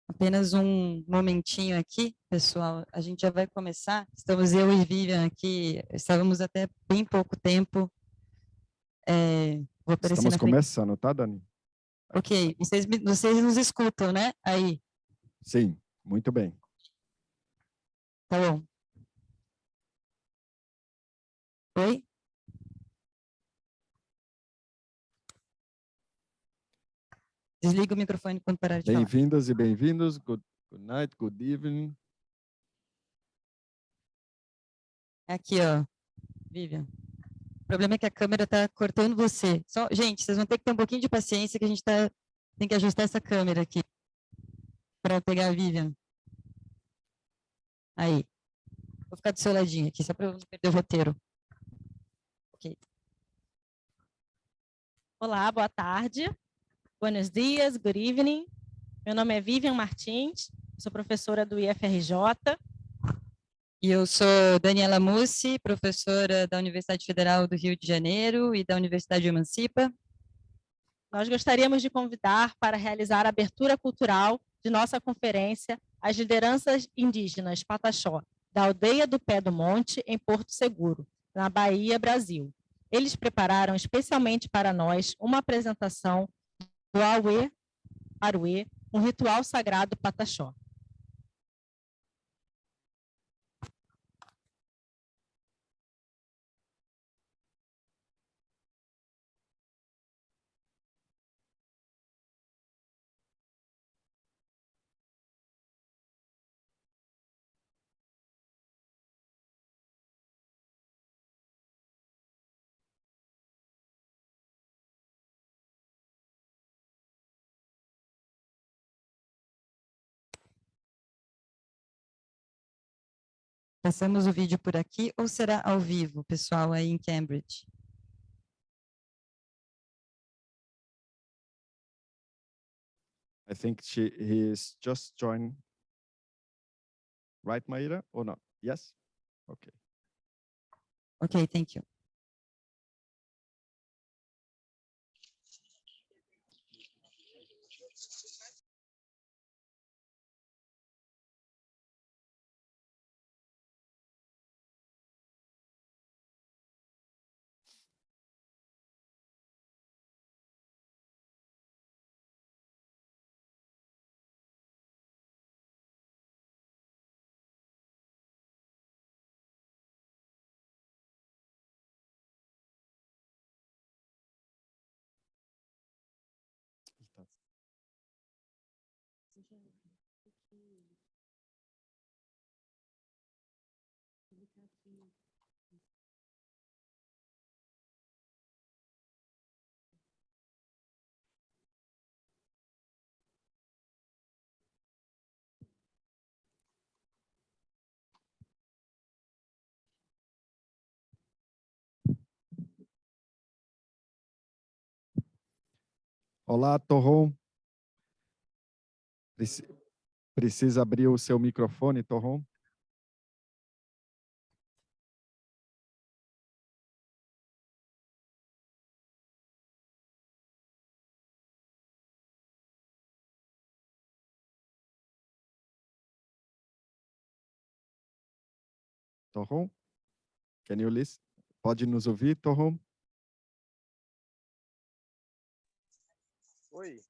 Apenas um momentinho aqui, pessoal. A gente já vai começar. Estamos eu e Vivian aqui. Estávamos até bem pouco tempo. Vou aparecer Estamos na frente. começando, tá, Dani? Ok. Vocês nos escutam, né? Aí. Sim, muito bem. Tá bom. Oi? Desliga o microfone quando parar de falar. Bem-vindas e bem-vindos. Good night, good evening. Aqui, ó. Vivian. O problema é que a câmera está cortando você. Gente, vocês vão ter que ter um pouquinho de paciência que a gente tem que ajustar essa câmera aqui para pegar a Vivian. Aí. Vou ficar do seu ladinho aqui, só para eu não perder o roteiro. Ok. Olá, boa tarde. Buenos dias, good evening. Meu nome é Vivian Martins, sou professora do IFRJ. E eu sou Daniela Mussi, professora da Universidade Federal do Rio de Janeiro e da Universidade de Emancipa. Nós gostaríamos de convidar para realizar a abertura cultural de nossa conferência As Lideranças Indígenas Pataxó, da Aldeia do Pé do Monte, em Porto Seguro, na Bahia, Brasil. Eles prepararam especialmente para nós uma apresentação do Auê Aruê, um ritual sagrado Pataxó. Passamos o vídeo por aqui ou será ao vivo, pessoal, aí em Cambridge? I think he is just joined. Right, Maíra, or not? Yes? Okay. Ok, thank you. Olá, Torron. Precisa abrir o seu microfone, Torron? Torron? Can you listen? Pode nos ouvir, Torron? Oi.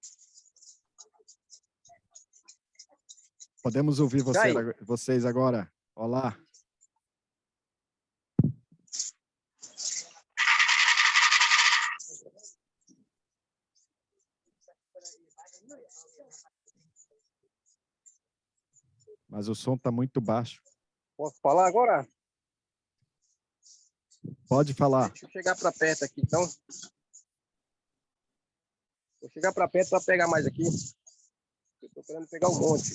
Podemos ouvir vocês agora. Olá. Mas o som está muito baixo. Posso falar agora? Pode falar. Deixa eu chegar para perto aqui, então. Vou chegar para perto para pegar mais aqui. Eu estou querendo pegar um monte.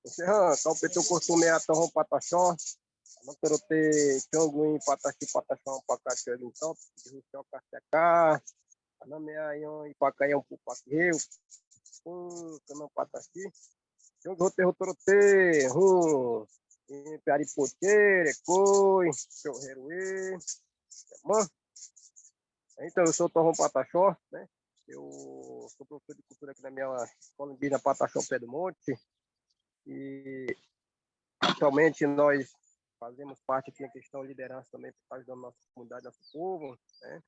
Encerrando, talpeto costume a torrão pataxó. Não quero ter changuim pataxi pataxó pacachó então. Ruxó caciacá. Não me aí um ipacaião pupaqueu. Canão pataxi. Torote, Piaripoteira, Coi, seu Heruê. Então, eu sou o Torrão Pataxó, né? Eu sou professor de cultura aqui na minha escola indígena Pataxó Pé do Monte. E atualmente nós fazemos parte aqui na questão de liderança também para ajudar a nossa comunidade, nosso povo, né?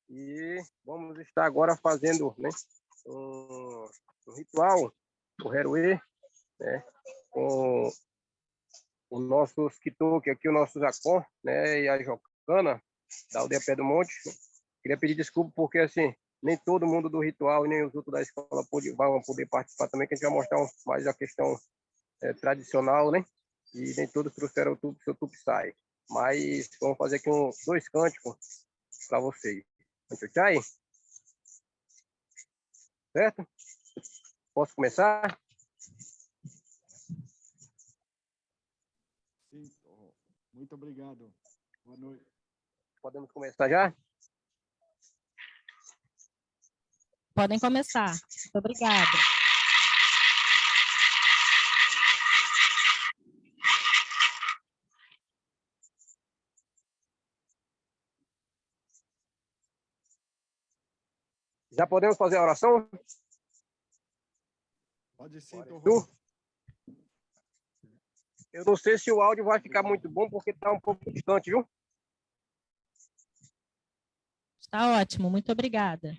E vamos estar agora fazendo, né, um ritual, o Heruê, né, com o nosso Skitoque aqui, o nosso Jacó, né, e a Jocana, da aldeia Pé do Monte. Queria pedir desculpa porque, assim, nem todo mundo do ritual e nem os outros da escola vão poder participar também, que a gente vai mostrar mais a questão tradicional, né? E nem todos trouxeram o seu tupsai. Mas vamos fazer aqui dois cânticos para vocês. Tchai? Certo? Posso começar? Sim, muito obrigado. Boa noite. Podemos começar já? Podem começar. Muito obrigada. Já podemos fazer a oração? Pode sim, Torrão. Eu não sei se o áudio vai ficar muito bom, porque está um pouco distante, viu? Está ótimo, muito obrigada.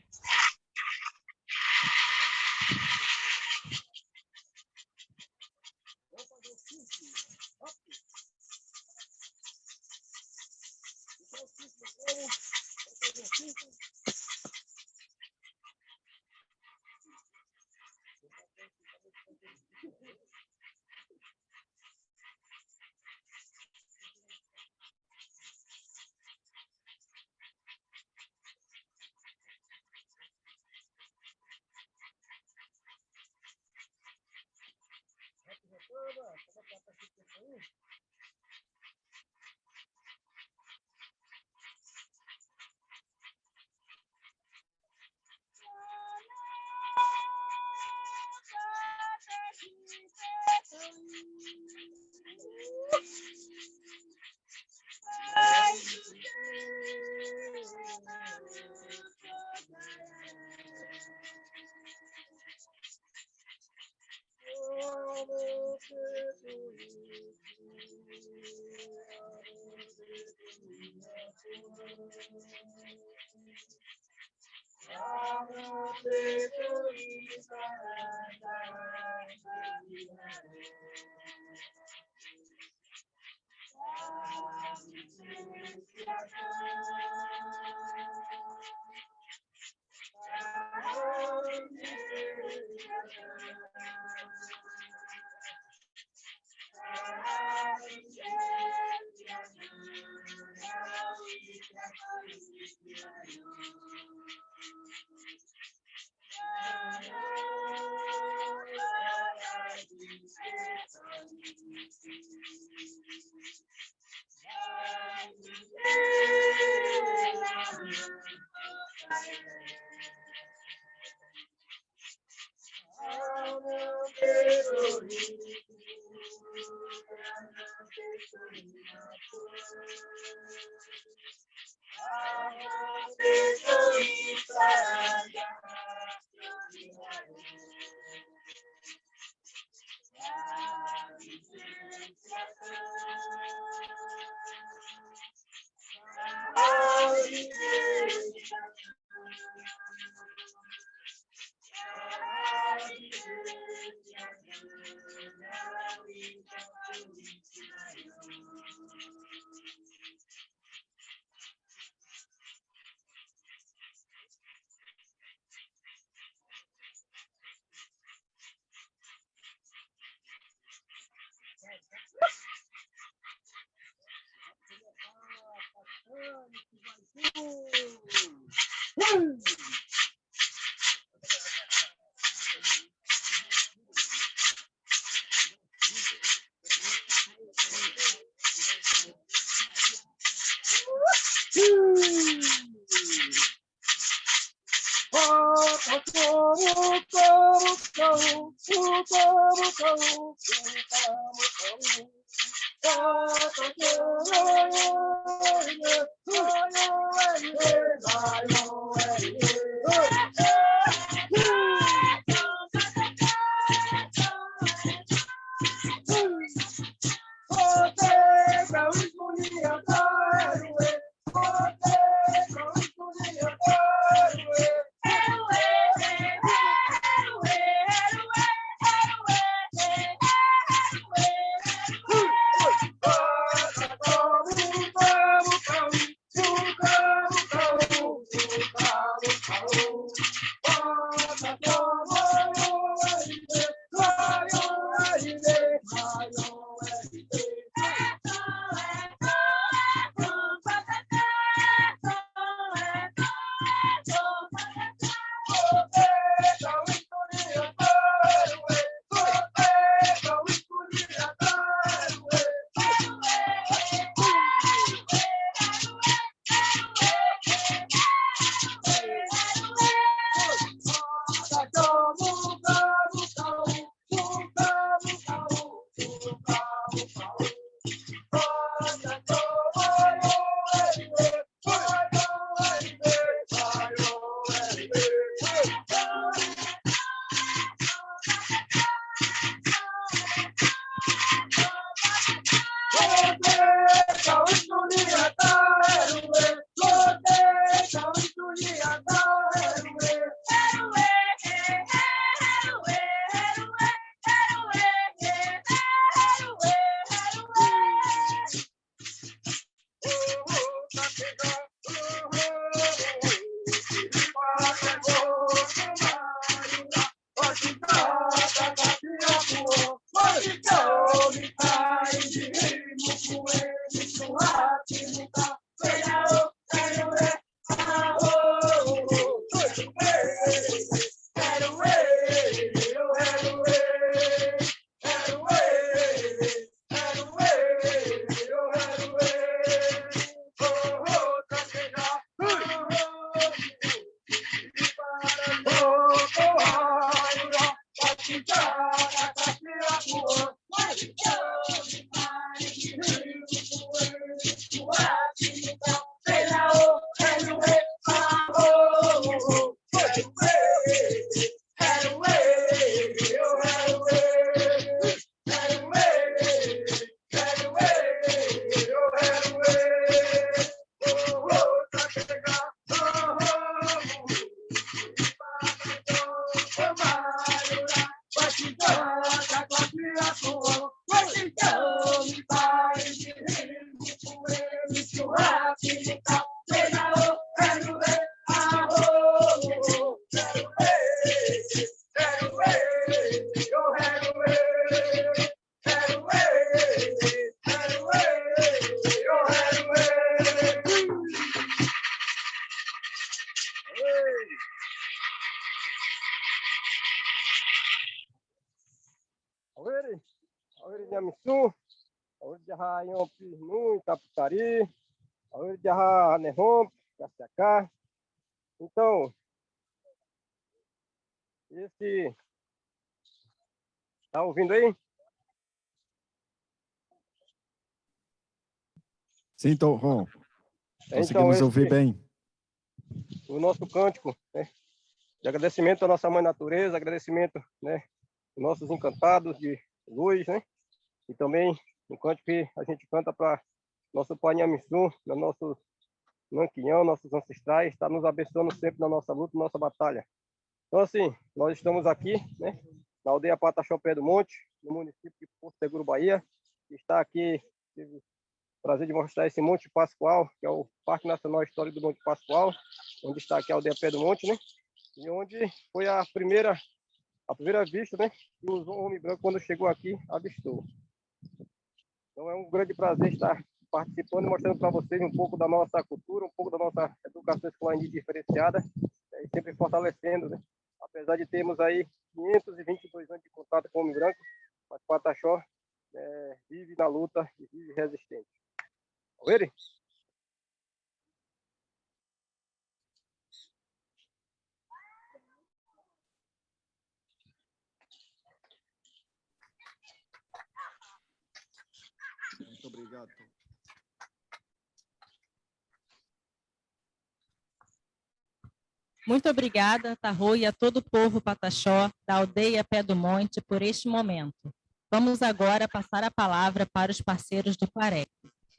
Awiri Nyamisu, Awiri Jaha Yompi Nu, Itaputari, Awiri Jaha Nehom, Caciacá. Então, esse... Tá ouvindo aí? Sim, Tom. Conseguimos Então, ouvir bem. O nosso cântico, né, de agradecimento à nossa mãe natureza, agradecimento, né, aos nossos encantados de luz, né, e também um cântico que a gente canta para nosso pai Nhamissu, nosso Nanquinhão, nossos ancestrais, está nos abençoando sempre na nossa luta, na nossa batalha. Então, assim, nós estamos aqui, né, na aldeia Pataxó Pé do Monte, no município de Porto Seguro, Bahia, que está aqui, tive o prazer de mostrar esse Monte Pascoal, que é o Parque Nacional Histórico do Monte Pascoal, onde está aqui a aldeia Pé do Monte, né, e onde foi a primeira vista, né, que o homem branco, quando chegou aqui, avistou. Então é um grande prazer estar participando e mostrando para vocês um pouco da nossa cultura, um pouco da nossa educação escolar diferenciada, e sempre fortalecendo, né? Apesar de termos aí 522 anos de contato com o homem branco, mas Pataxó vive na luta e vive resistente. Ouviram? Muito obrigada, Tarô, e a todo o povo Pataxó, da aldeia Pé do Monte, por este momento. Vamos agora passar a palavra para os parceiros do Clarec.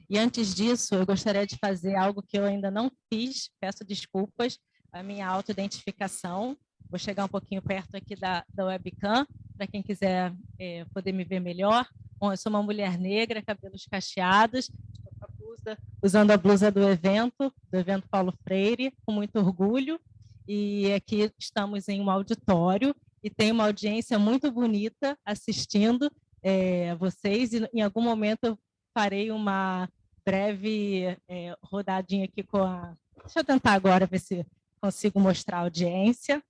E antes disso, eu gostaria de fazer algo que eu ainda não fiz, peço desculpas, a minha autoidentificação. Vou chegar um pouquinho perto aqui da webcam, para quem quiser poder me ver melhor. Bom, eu sou uma mulher negra, cabelos cacheados, usando a blusa do evento Paulo Freire, com muito orgulho. E aqui estamos em um auditório e tem uma audiência muito bonita assistindo vocês. E em algum momento eu farei uma breve rodadinha aqui com a... Deixa eu tentar agora ver se consigo mostrar a audiência.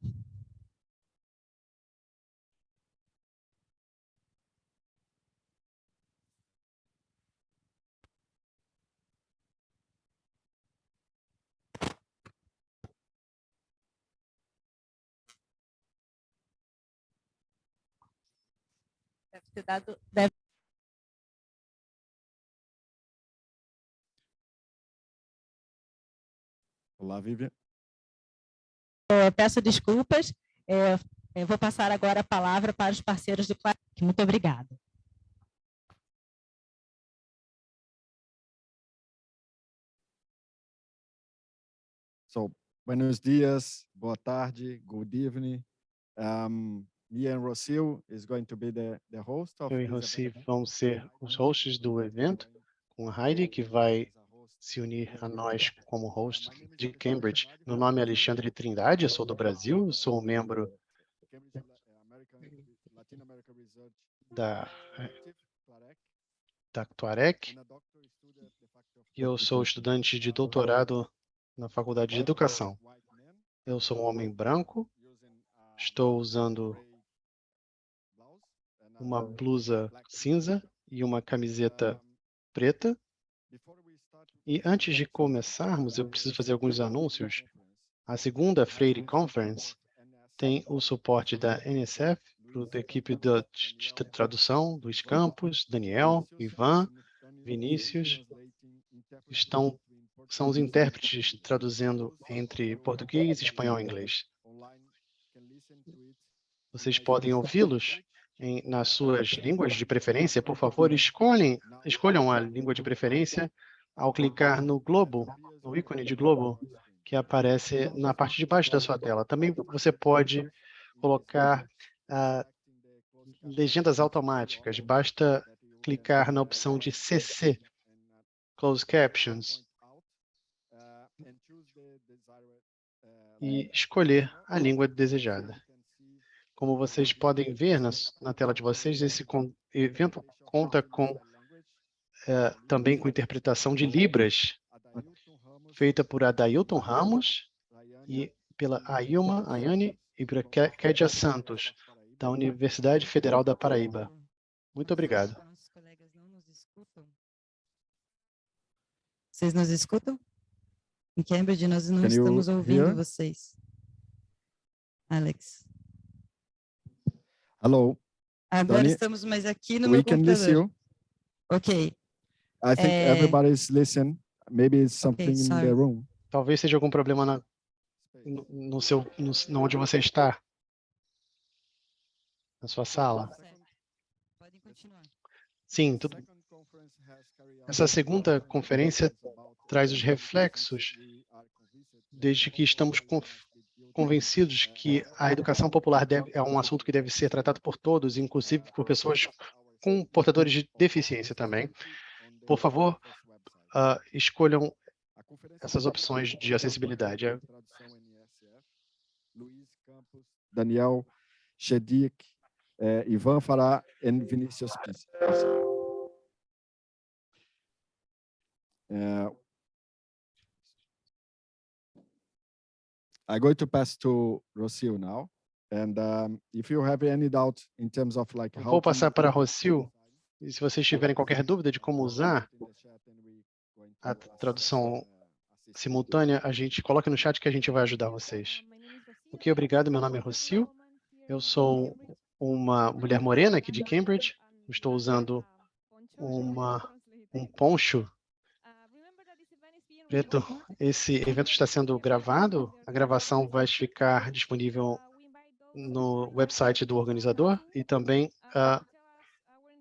Deve ter dado... Olá, Vivian. Peço desculpas. Vou passar agora a palavra para os parceiros do Clarec. Muito obrigada. So, buenos dias, boa tarde, good evening. Me and Rocio is going to be the host of Eu e this Rossi event. vamos ser os hosts do evento, com a Heidi, que vai se unir a nós como host de Cambridge. Meu nome é Alexandre Trindade, eu sou do Brasil, sou membro da Clarec e eu sou estudante de doutorado na Faculdade de Educação. Eu sou um homem branco, estou usando uma blusa cinza e uma camiseta preta. E antes de começarmos, eu preciso fazer alguns anúncios. A segunda Freire Conference tem o suporte da NSF, da equipe de tradução, Luiz Campos, Daniel, Ivan, Vinícius, são os intérpretes traduzindo entre português, espanhol e inglês. Vocês podem ouvi-los nas suas línguas de preferência. Por favor, escolham a língua de preferência ao clicar no globo, no ícone de globo, que aparece na parte de baixo da sua tela. Também você pode colocar legendas automáticas. Basta clicar na opção de CC, Closed Captions, e escolher a língua desejada. Como vocês podem ver na tela de vocês, esse evento conta com também com interpretação de Libras, feita por Adailton Ramos e pela Ailma Ayane e por Kédia Santos, da Universidade Federal da Paraíba. Muito obrigado. Nossos colegas não nos escutam? Vocês nos escutam? Em Cambridge, nós não Can you estamos ouvindo hear? vocês. Alex. Hello, Agora Dani, estamos mais aqui no we meu can listen computador. you. Ok. I think everybody's listening. Maybe it's something in sorry. the room. Talvez seja algum problema onde você está, na sua sala. Podem continuar. Sim, tudo. Essa segunda conferência traz os reflexos desde que estamos convencidos que a educação popular é um assunto que deve ser tratado por todos, inclusive por pessoas com portadores de deficiência também. Por favor, escolham essas opções de acessibilidade. Luiz Campos, Daniel Shedik, Ivan Fará e Vinícius Pizzi. I'm going to pass to Rocio now. And if you have any doubt in terms of like how Vou passar to para Rocio, e se vocês tiverem qualquer dúvida de como usar a tradução simultânea, a gente coloca no chat que a gente vai ajudar vocês. Ok, obrigado. Meu nome é Rocio. Eu sou uma mulher morena aqui de Cambridge. Estou usando uma um poncho preto. Esse evento está sendo gravado. A gravação vai ficar disponível no website do organizador e também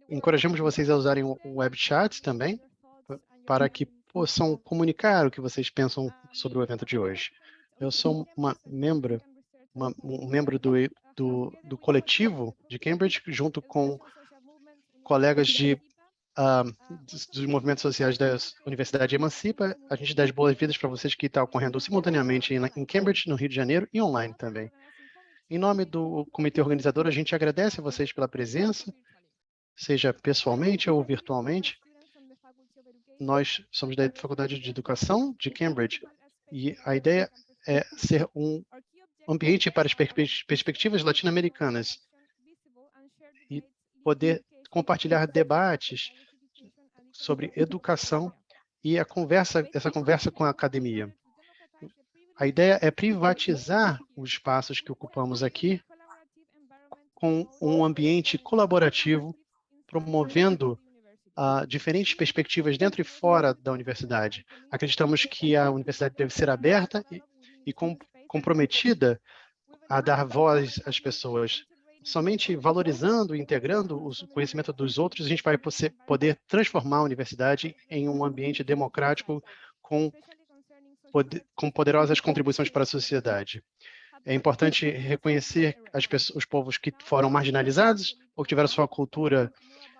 encorajamos vocês a usarem o web chat também para que possam comunicar o que vocês pensam sobre o evento de hoje. Eu sou um membro do coletivo de Cambridge, junto com colegas dos movimentos sociais da Universidade Emancipa. A gente dá as boas-vindas para vocês que está ocorrendo simultaneamente em Cambridge, no Rio de Janeiro, e online também. Em nome do comitê organizador, a gente agradece a vocês pela presença, seja pessoalmente ou virtualmente. Nós somos da Faculdade de Educação de Cambridge e a ideia é ser um ambiente para as perspectivas latino-americanas e poder compartilhar debates sobre educação e essa conversa com a academia. A ideia é privatizar os espaços que ocupamos aqui com um ambiente colaborativo, promovendo diferentes perspectivas dentro e fora da universidade. Acreditamos que a universidade deve ser aberta e comprometida a dar voz às pessoas. Somente valorizando e integrando o conhecimento dos outros, a gente vai poder transformar a universidade em um ambiente democrático com poderosas contribuições para a sociedade. É importante reconhecer os povos que foram marginalizados ou que tiveram sua cultura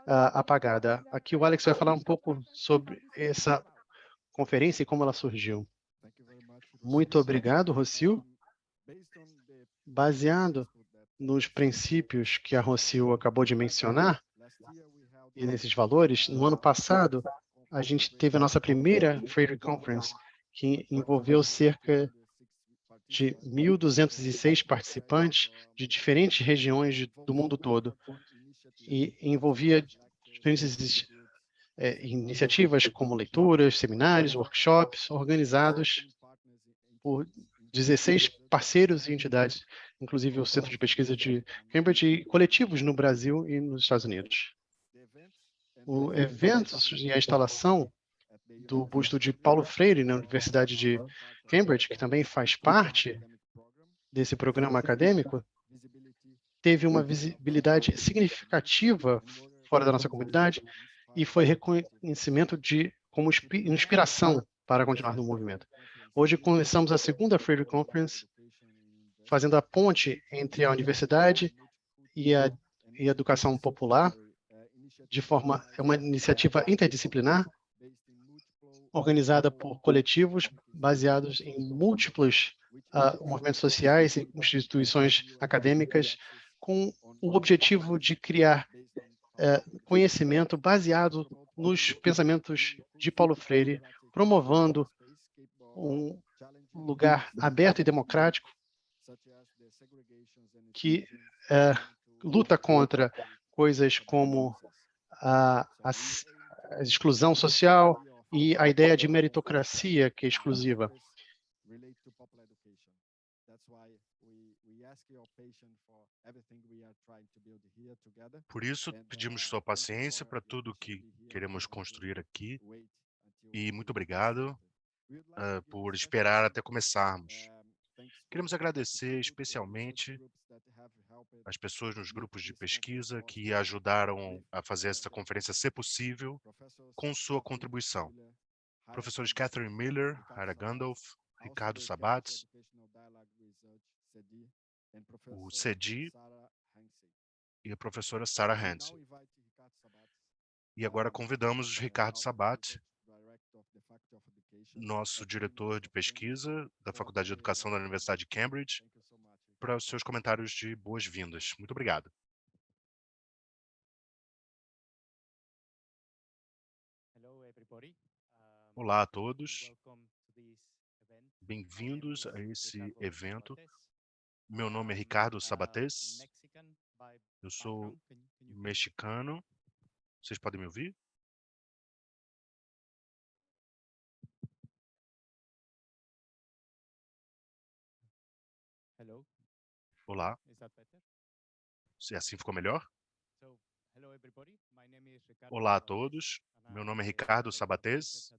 apagada. Aqui o Alex vai falar um pouco sobre essa conferência e como ela surgiu. Muito obrigado, Rocio. Baseado nos princípios que a Rocio acabou de mencionar e nesses valores, no ano passado, a gente teve a nossa primeira Freire Conference, que envolveu cerca de 1.206 participantes de diferentes regiões do mundo todo e envolvia diferentes iniciativas como leituras, seminários, workshops, organizados por 16 parceiros e entidades, inclusive o Centro de Pesquisa de Cambridge e coletivos no Brasil e nos Estados Unidos. O evento e a instalação do busto de Paulo Freire na Universidade de Cambridge, que também faz parte desse programa acadêmico, teve uma visibilidade significativa fora da nossa comunidade e foi reconhecimento como inspiração para continuar no movimento. Hoje começamos a segunda Freire Conference, fazendo a ponte entre a universidade e a educação popular, é uma iniciativa interdisciplinar, organizada por coletivos baseados em múltiplos movimentos sociais e instituições acadêmicas, com o objetivo de criar conhecimento baseado nos pensamentos de Paulo Freire, promovendo um lugar aberto e democrático que luta contra coisas como a exclusão social e a ideia de meritocracia que é exclusiva. Por isso, pedimos sua paciência para tudo que queremos construir aqui e muito obrigado por esperar até começarmos. Queremos agradecer especialmente as pessoas nos grupos de pesquisa que ajudaram a fazer essa conferência ser possível com sua contribuição. Professores Catherine Miller, Ira Gandalf, Ricardo Sabatz, o CEDI e a professora Sarah Hansen. E agora convidamos o Ricardo Sabat, nosso diretor de pesquisa da Faculdade de Educação da Universidade de Cambridge, para os seus comentários de boas-vindas. Muito obrigado. Olá a todos. Bem-vindos a esse evento. Meu nome é Ricardo Sabates. Eu sou mexicano. Vocês podem me ouvir? Olá. Se assim ficou melhor? Olá a todos, meu nome é Ricardo Sabates,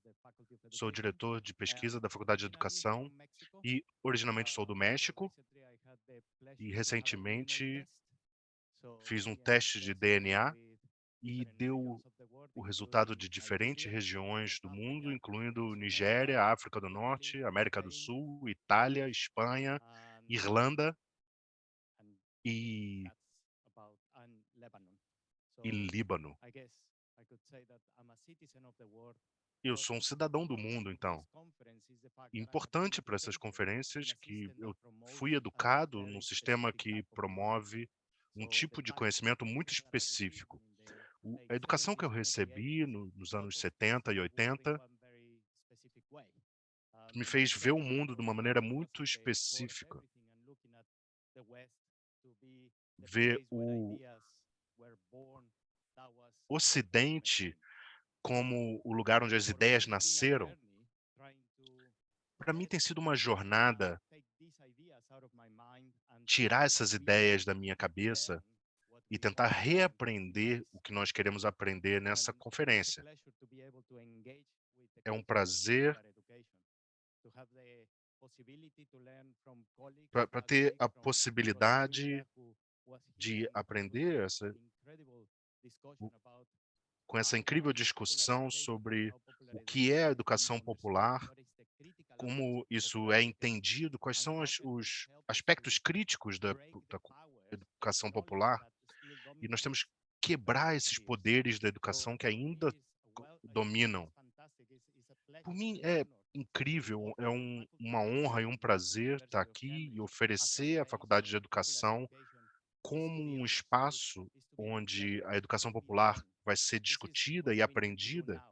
sou diretor de pesquisa da Faculdade de Educação e originalmente sou do México e recentemente fiz um teste de DNA e deu o resultado de diferentes regiões do mundo, incluindo Nigéria, África do Norte, América do Sul, Itália, Espanha, Irlanda e Líbano. Eu sou um cidadão do mundo, então. Importante para essas conferências que eu fui educado num sistema que promove um tipo de conhecimento muito específico. A educação que eu recebi nos anos 70 e 80 me fez ver o mundo de uma maneira muito específica. Ver o Ocidente como o lugar onde as ideias nasceram. Para mim tem sido uma jornada tirar essas ideias da minha cabeça e tentar reaprender o que nós queremos aprender nessa conferência. É um prazer para ter a possibilidade de aprender com essa incrível discussão sobre o que é a educação popular, como isso é entendido, quais são os aspectos críticos da educação popular, e nós temos que quebrar esses poderes da educação que ainda dominam. Por mim, é incrível, é uma honra e um prazer estar aqui e oferecer à Faculdade de Educação como um espaço onde a educação popular vai ser discutida e aprendida.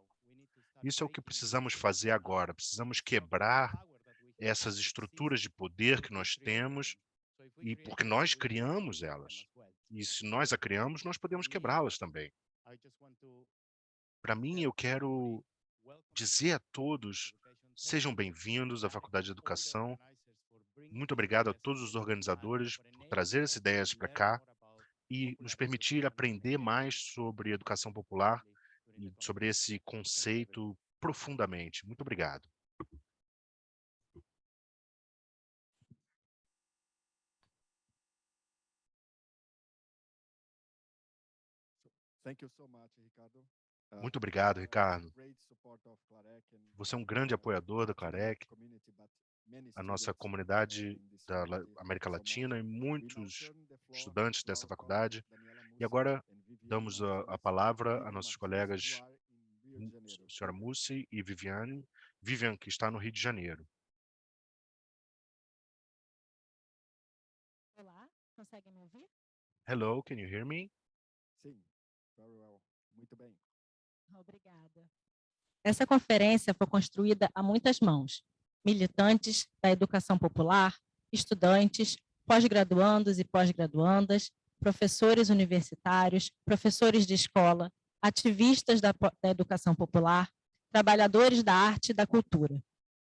Isso é o que precisamos fazer agora. Precisamos quebrar essas estruturas de poder que nós temos, e porque nós criamos elas. E se nós a criamos, nós podemos quebrá-las também. Para mim, eu quero dizer a todos, sejam bem-vindos à Faculdade de Educação. Muito obrigado a todos os organizadores por trazer essas ideias para cá e nos permitir aprender mais sobre educação popular e sobre esse conceito profundamente. Muito obrigado. Muito obrigado, Ricardo. Você é um grande apoiador da Clarec, a nossa comunidade da América Latina e muitos estudantes dessa faculdade. E agora damos a palavra a nossos colegas, senhora Mussi e Vivian, que está no Rio de Janeiro. Olá, conseguem me ouvir? Hello, can you hear me? Sim, very well. Muito bem. Obrigada. Essa conferência foi construída a muitas mãos. Militantes da educação popular, estudantes, pós-graduandos e pós-graduandas, professores universitários, professores de escola, ativistas da educação popular, trabalhadores da arte e da cultura.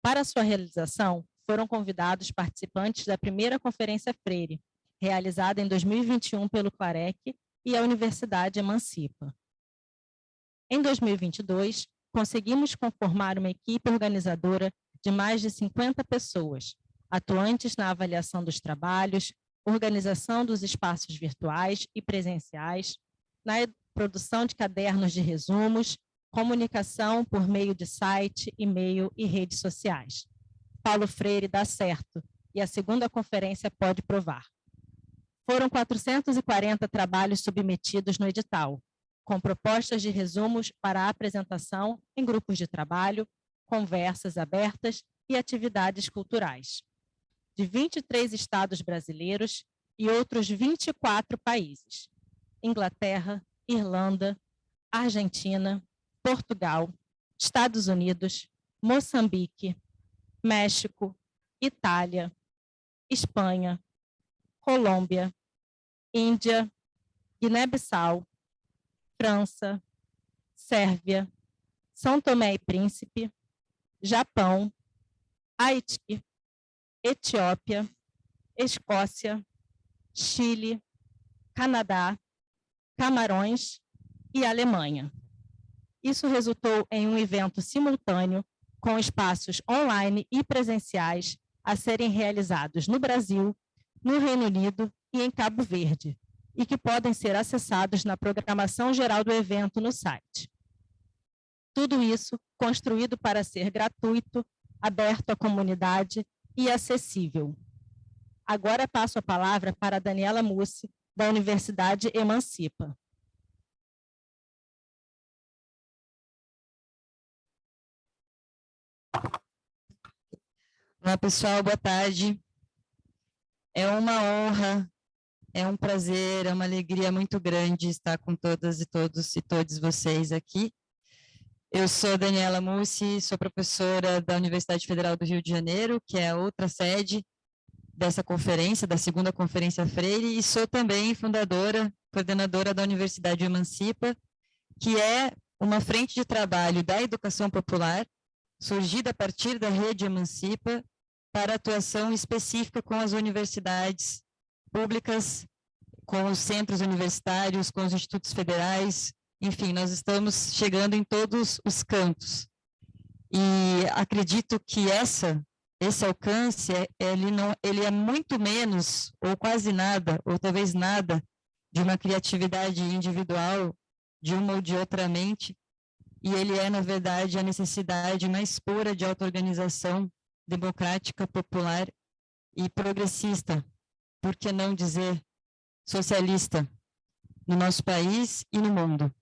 Para sua realização, foram convidados participantes da primeira Conferência Freire, realizada em 2021 pelo Clarec e a Universidade Emancipa. Em 2022, conseguimos conformar uma equipe organizadora de mais de 50 pessoas, atuantes na avaliação dos trabalhos, organização dos espaços virtuais e presenciais, na produção de cadernos de resumos, comunicação por meio de site, e-mail e redes sociais. Paulo Freire dá certo, e a segunda conferência pode provar. Foram 440 trabalhos submetidos no edital, com propostas de resumos para apresentação em grupos de trabalho, conversas abertas e atividades culturais, de 23 estados brasileiros e outros 24 países: Inglaterra, Irlanda, Argentina, Portugal, Estados Unidos, Moçambique, México, Itália, Espanha, Colômbia, Índia, Guiné-Bissau, França, Sérvia, São Tomé e Príncipe, Japão, Haiti, Etiópia, Escócia, Chile, Canadá, Camarões e Alemanha. Isso resultou em um evento simultâneo com espaços online e presenciais a serem realizados no Brasil, no Reino Unido e em Cabo Verde, e que podem ser acessados na programação geral do evento no site. Tudo isso construído para ser gratuito, aberto à comunidade e acessível. Agora passo a palavra para a Daniela Mussi, da Universidade Emancipa. Olá, pessoal, boa tarde. É uma honra, é um prazer, é uma alegria muito grande estar com todas e todos e todos vocês aqui. Eu sou Daniela Mussi, sou professora da Universidade Federal do Rio de Janeiro, que é a outra sede dessa conferência, da segunda Conferência Freire, e sou também fundadora, coordenadora da Universidade Emancipa, que é uma frente de trabalho da educação popular, surgida a partir da rede Emancipa, para atuação específica com as universidades públicas, com os centros universitários, com os institutos federais, enfim, nós estamos chegando em todos os cantos. E acredito que esse alcance, ele é muito menos, ou quase nada, ou talvez nada, de uma criatividade individual, de uma ou de outra mente, e ele é, na verdade, a necessidade mais pura de auto-organização democrática, popular e progressista, por que não dizer socialista, no nosso país e no mundo.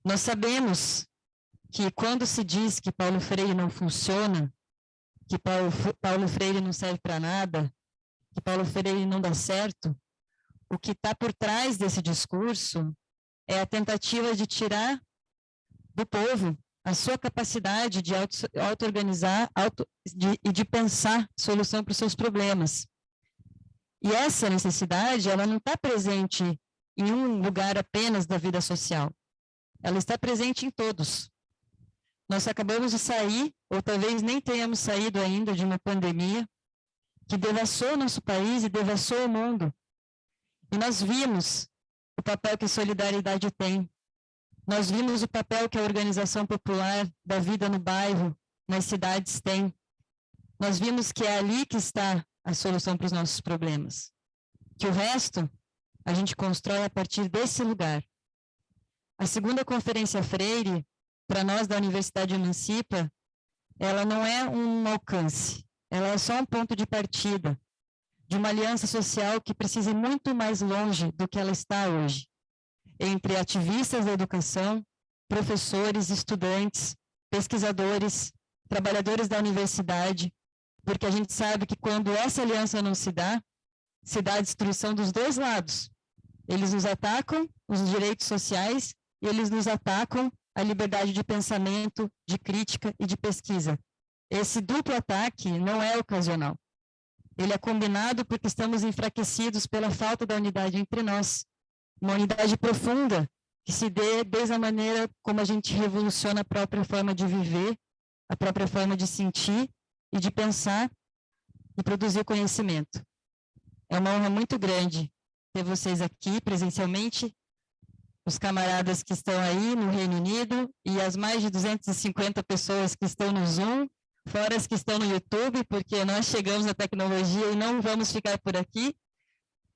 Nós sabemos que quando se diz que Paulo Freire não funciona, que Paulo Freire não serve para nada, que Paulo Freire não dá certo, o que está por trás desse discurso é a tentativa de tirar do povo a sua capacidade de auto-organizar e de pensar solução para os seus problemas. E essa necessidade, ela não está presente em um lugar apenas da vida social. Ela está presente em todos. Nós acabamos de sair, ou talvez nem tenhamos saído ainda, de uma pandemia que devassou o nosso país e devassou o mundo. E nós vimos o papel que a solidariedade tem. Nós vimos o papel que a organização popular da vida no bairro, nas cidades tem. Nós vimos que é ali que está a solução para os nossos problemas. Que o resto a gente constrói a partir desse lugar. A segunda Conferência Freire, para nós da Universidade Emancipa, ela não é um alcance, ela é só um ponto de partida de uma aliança social que precisa ir muito mais longe do que ela está hoje, entre ativistas da educação, professores, estudantes, pesquisadores, trabalhadores da universidade, porque a gente sabe que quando essa aliança não se dá a destruição dos dois lados. Eles nos atacam os direitos sociais e eles nos atacam a liberdade de pensamento, de crítica e de pesquisa. Esse duplo ataque não é ocasional. Ele é combinado porque estamos enfraquecidos pela falta da unidade entre nós. Uma unidade profunda que se dê desde a maneira como a gente revoluciona a própria forma de viver, a própria forma de sentir e de pensar e produzir conhecimento. É uma honra muito grande ter vocês aqui presencialmente, os camaradas que estão aí no Reino Unido e as mais de 250 pessoas que estão no Zoom, fora as que estão no YouTube, porque nós chegamos na tecnologia e não vamos ficar por aqui.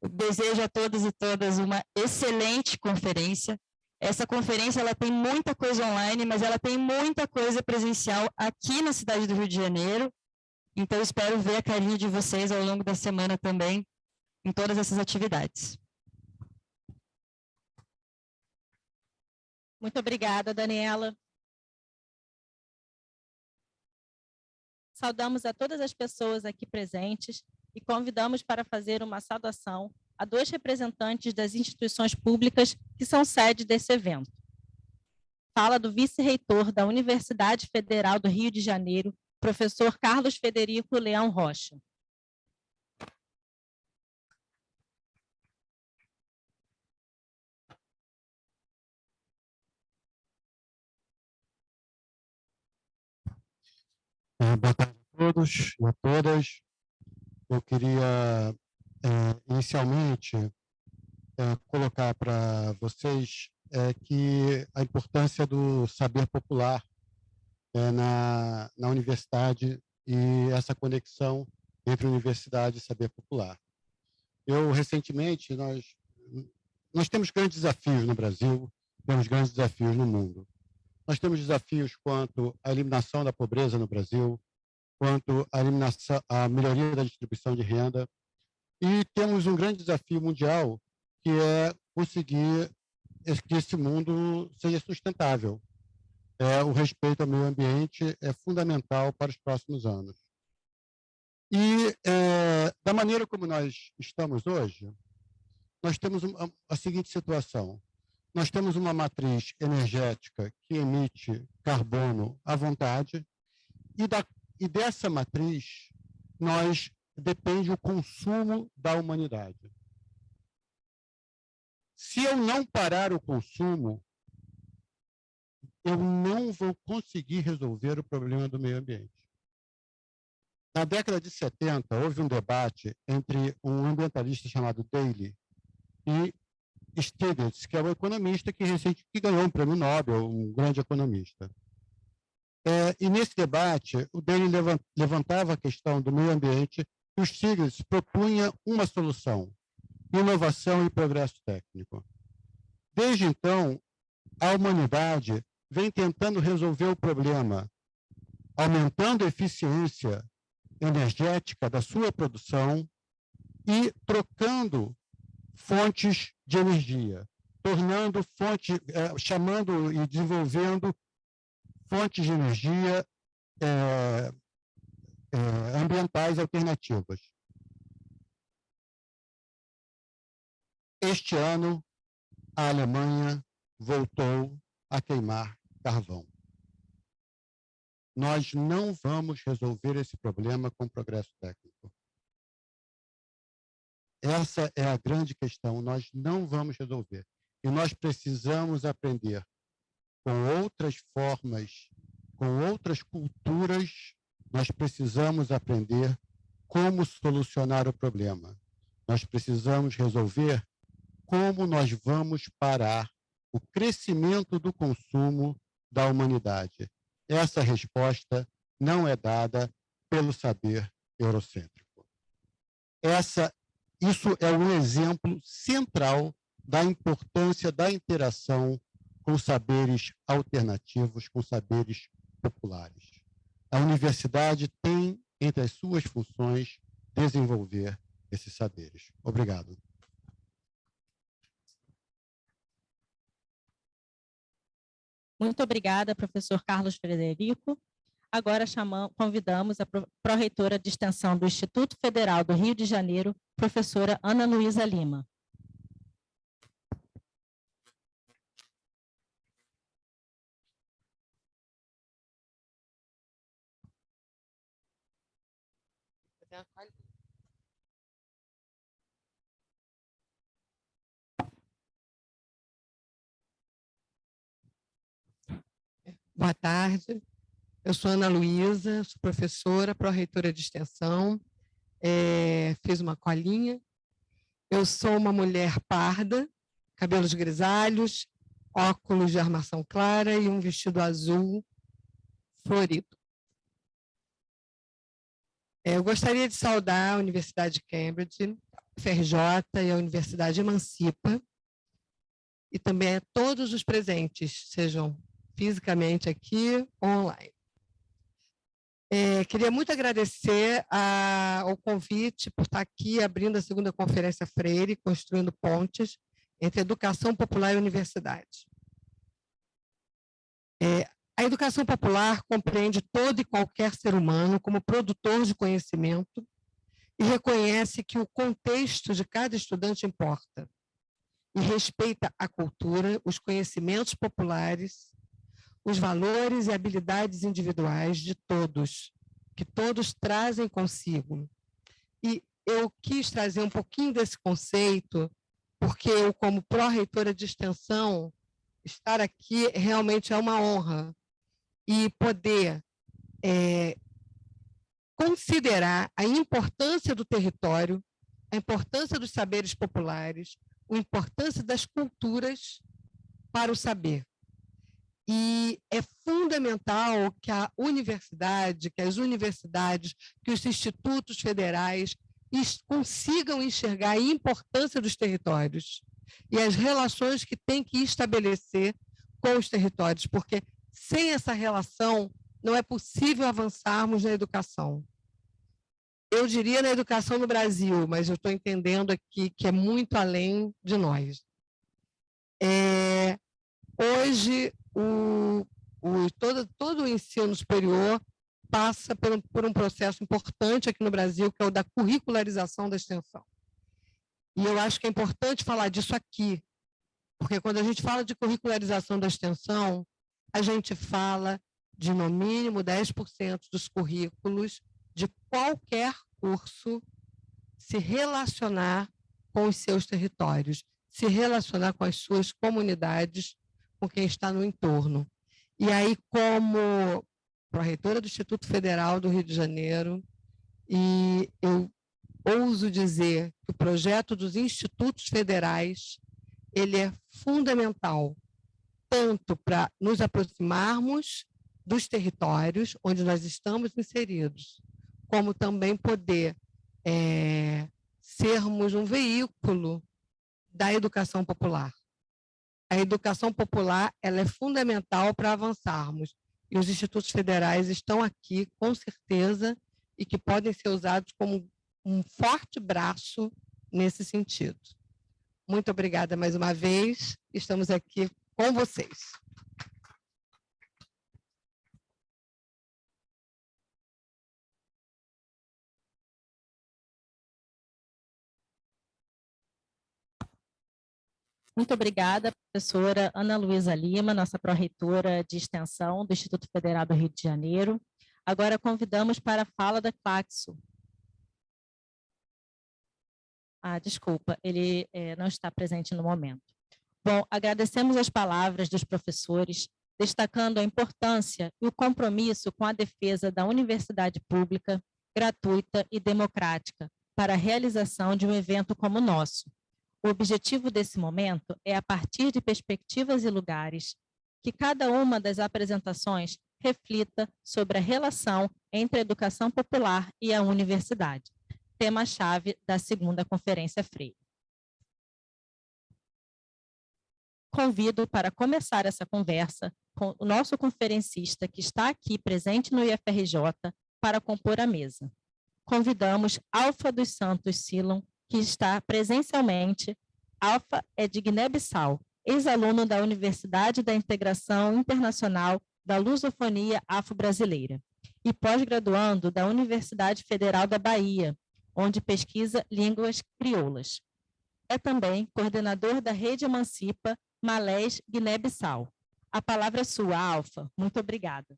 Eu desejo a todos e todas uma excelente conferência. Essa conferência ela tem muita coisa online, mas ela tem muita coisa presencial aqui na cidade do Rio de Janeiro. Então, espero ver a carinha de vocês ao longo da semana também, em todas essas atividades. Muito obrigada, Daniela. Saudamos a todas as pessoas aqui presentes e convidamos para fazer uma saudação a dois representantes das instituições públicas que são sede desse evento. Fala do vice-reitor da Universidade Federal do Rio de Janeiro, professor Carlos Federico Leão Rocha. Boa tarde a todos e a todas. Eu queria, inicialmente, colocar para vocês é que a importância do saber popular na universidade e essa conexão entre universidade e saber popular. Recentemente, nós temos grandes desafios no Brasil, temos grandes desafios no mundo. Nós temos desafios quanto à eliminação da pobreza no Brasil, quanto à melhoria da distribuição de renda, e temos um grande desafio mundial, que é conseguir que esse mundo seja sustentável. O respeito ao meio ambiente é fundamental para os próximos anos. E, da maneira como nós estamos hoje, nós temos a seguinte situação. Nós temos uma matriz energética que emite carbono à vontade, e dessa matriz depende o consumo da humanidade. Se eu não parar o consumo, eu não vou conseguir resolver o problema do meio ambiente. Na década de 70, houve um debate entre um ambientalista chamado Daley e Stiglitz, que é um economista que ganhou um prêmio Nobel, um grande economista. E nesse debate, o Daley levantava a questão do meio ambiente e o Stiglitz propunha uma solução: inovação e progresso técnico. Desde então, a humanidade vem tentando resolver o problema, aumentando a eficiência energética da sua produção e trocando fontes de energia, chamando e desenvolvendo fontes de energia ambientais alternativas. Este ano, a Alemanha voltou a queimar carvão. Nós não vamos resolver esse problema com progresso técnico. Essa é a grande questão, nós não vamos resolver. E nós precisamos aprender com outras formas, com outras culturas, nós precisamos aprender como solucionar o problema. Nós precisamos resolver como nós vamos parar o crescimento do consumo da humanidade. Essa resposta não é dada pelo saber eurocêntrico. Isso é um exemplo central da importância da interação com saberes alternativos, com saberes populares. A universidade tem, entre as suas funções, desenvolver esses saberes. Obrigado. Muito obrigada, professor Carlos Frederico. Agora convidamos a pró-reitora de extensão do Instituto Federal do Rio de Janeiro, professora Ana Luísa Lima. Boa tarde, eu sou Ana Luísa, sou professora, pró-reitora de extensão, fiz uma colinha. Eu sou uma mulher parda, cabelos grisalhos, óculos de armação clara e um vestido azul florido. Eu gostaria de saudar a Universidade de Cambridge, a FRJ e a Universidade Emancipa, e também a todos os presentes, sejam fisicamente aqui ou online. Queria muito agradecer ao convite por estar aqui abrindo a segunda Conferência Freire, construindo pontes entre educação popular e universidade. A educação popular compreende todo e qualquer ser humano como produtor de conhecimento e reconhece que o contexto de cada estudante importa e respeita a cultura, os conhecimentos populares, os valores e habilidades individuais de todos, que todos trazem consigo. E eu quis trazer um pouquinho desse conceito, porque eu, como pró-reitora de extensão, estar aqui realmente é uma honra, e poder considerar a importância do território, a importância dos saberes populares, a importância das culturas para o saber. E é fundamental que a universidade, que as universidades, que os institutos federais consigam enxergar a importância dos territórios e as relações que tem que estabelecer com os territórios, porque sem essa relação não é possível avançarmos na educação. Eu diria na educação no Brasil, mas eu estou entendendo aqui que é muito além de nós. Hoje, todo o ensino superior passa por um processo importante aqui no Brasil, que é o da curricularização da extensão. E eu acho que é importante falar disso aqui, porque quando a gente fala de curricularização da extensão, a gente fala de, no mínimo, 10% dos currículos de qualquer curso se relacionar com os seus territórios, se relacionar com as suas comunidades, com quem está no entorno. E aí, como pró-reitora do Instituto Federal do Rio de Janeiro, e eu ouso dizer que o projeto dos institutos federais ele é fundamental, tanto para nos aproximarmos dos territórios onde nós estamos inseridos, como também poder sermos um veículo da educação popular. A educação popular ela é fundamental para avançarmos, e os institutos federais estão aqui, com certeza, e que podem ser usados como um forte braço nesse sentido. Muito obrigada mais uma vez, estamos aqui com vocês. Muito obrigada, professora Ana Luísa Lima, nossa pró-reitora de extensão do Instituto Federal do Rio de Janeiro. Agora convidamos para a fala da Claxo. Desculpa, ele não está presente no momento. Bom, agradecemos as palavras dos professores, destacando a importância e o compromisso com a defesa da universidade pública, gratuita e democrática para a realização de um evento como o nosso. O objetivo desse momento é, a partir de perspectivas e lugares, que cada uma das apresentações reflita sobre a relação entre a educação popular e a universidade, tema-chave da segunda Conferência Freire. Convido para começar essa conversa com o nosso conferencista que está aqui presente no IFRJ para compor a mesa. Convidamos Alfa dos Santos Silon, que está presencialmente. Alfa é de Guiné-Bissau, ex-aluno da Universidade da Integração Internacional da Lusofonia Afro-Brasileira e pós-graduando da Universidade Federal da Bahia, onde pesquisa línguas crioulas. É também coordenador da Rede Emancipa Malés Guiné-Bissau. A palavra é sua, Alfa. Muito obrigada.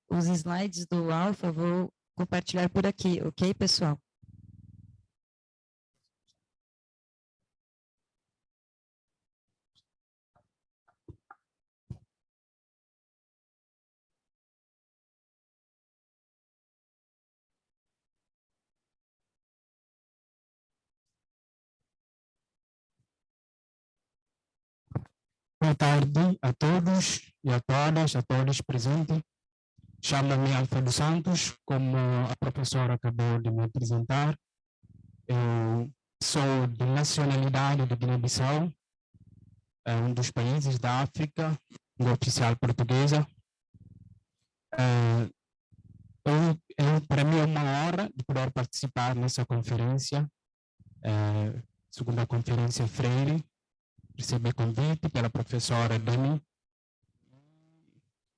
Os slides do Alfa eu vou compartilhar por aqui, ok, pessoal? Boa tarde a todos e a todos presentes. Chamo-me Alfa dos Santos, como a professora acabou de me apresentar. Eu sou de nacionalidade de Guiné-Bissau, um dos países da África, língua oficial portuguesa. Para mim é uma honra de poder participar nessa conferência, segunda Conferência Freire. Recebi convite pela professora Dani.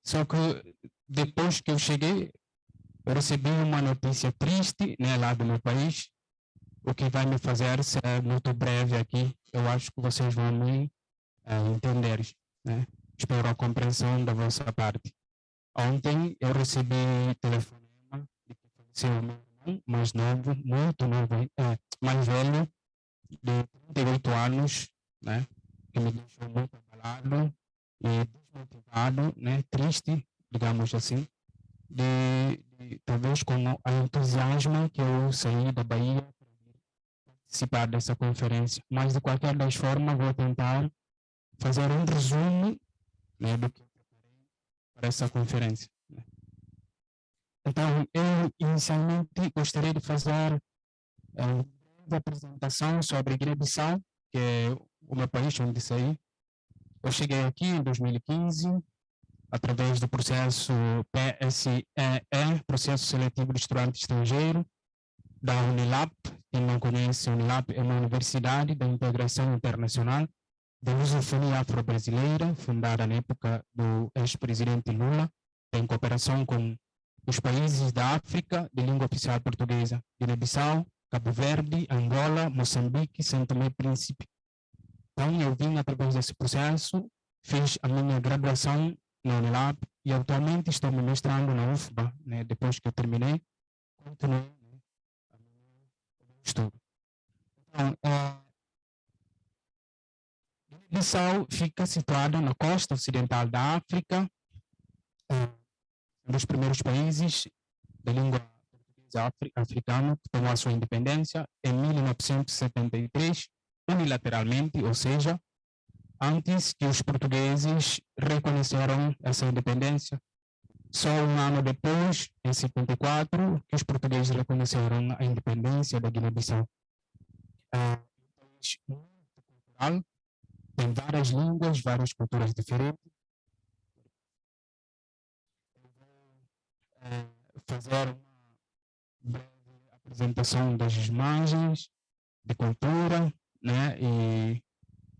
Só que depois que eu cheguei, eu recebi uma notícia triste, né, lá do meu país, o que vai me fazer ser muito breve aqui. Eu acho que vocês vão me entender, né? Espero a compreensão da vossa parte. Ontem eu recebi telefonema de que faleceu o meu irmão mais novo, muito novo, mais velho, de 38 anos, né, que me deixou muito abalado e desmotivado, né, triste, digamos assim, talvez com o entusiasmo que eu saí da Bahia para participar dessa conferência. Mas, de qualquer das formas, vou tentar fazer um resumo, né, do que eu preparei para essa conferência. Então, eu inicialmente gostaria de fazer uma apresentação sobre Guiné-Bissau, que é o meu país onde saí. Eu cheguei aqui em 2015, através do processo PSEE, Processo Seletivo de Estudante Estrangeiro, da Unilab. Quem não conhece, a Unilab é uma universidade da integração internacional da lusofonia afro-brasileira, fundada na época do ex-presidente Lula, em cooperação com os países da África de língua oficial portuguesa, Guiné-Bissau, Cabo Verde, Angola, Moçambique, São Tomé e Príncipe. Então, eu vim através desse processo, fiz a minha graduação na Unilab e atualmente estou me mestrando na UFBA, né, depois que eu terminei, continuei, né, o meu estudo. Então, Guiné-Bissau fica situada na costa ocidental da África, um dos primeiros países da língua portuguesa africana que tomou a sua independência em 1973, unilateralmente, ou seja, antes que os portugueses reconheceram essa independência. Só um ano depois, em 74, que os portugueses reconheceram a independência da Guiné-Bissau. É um país muito cultural, tem várias línguas, várias culturas diferentes. Fazer uma breve apresentação das imagens de cultura, né, e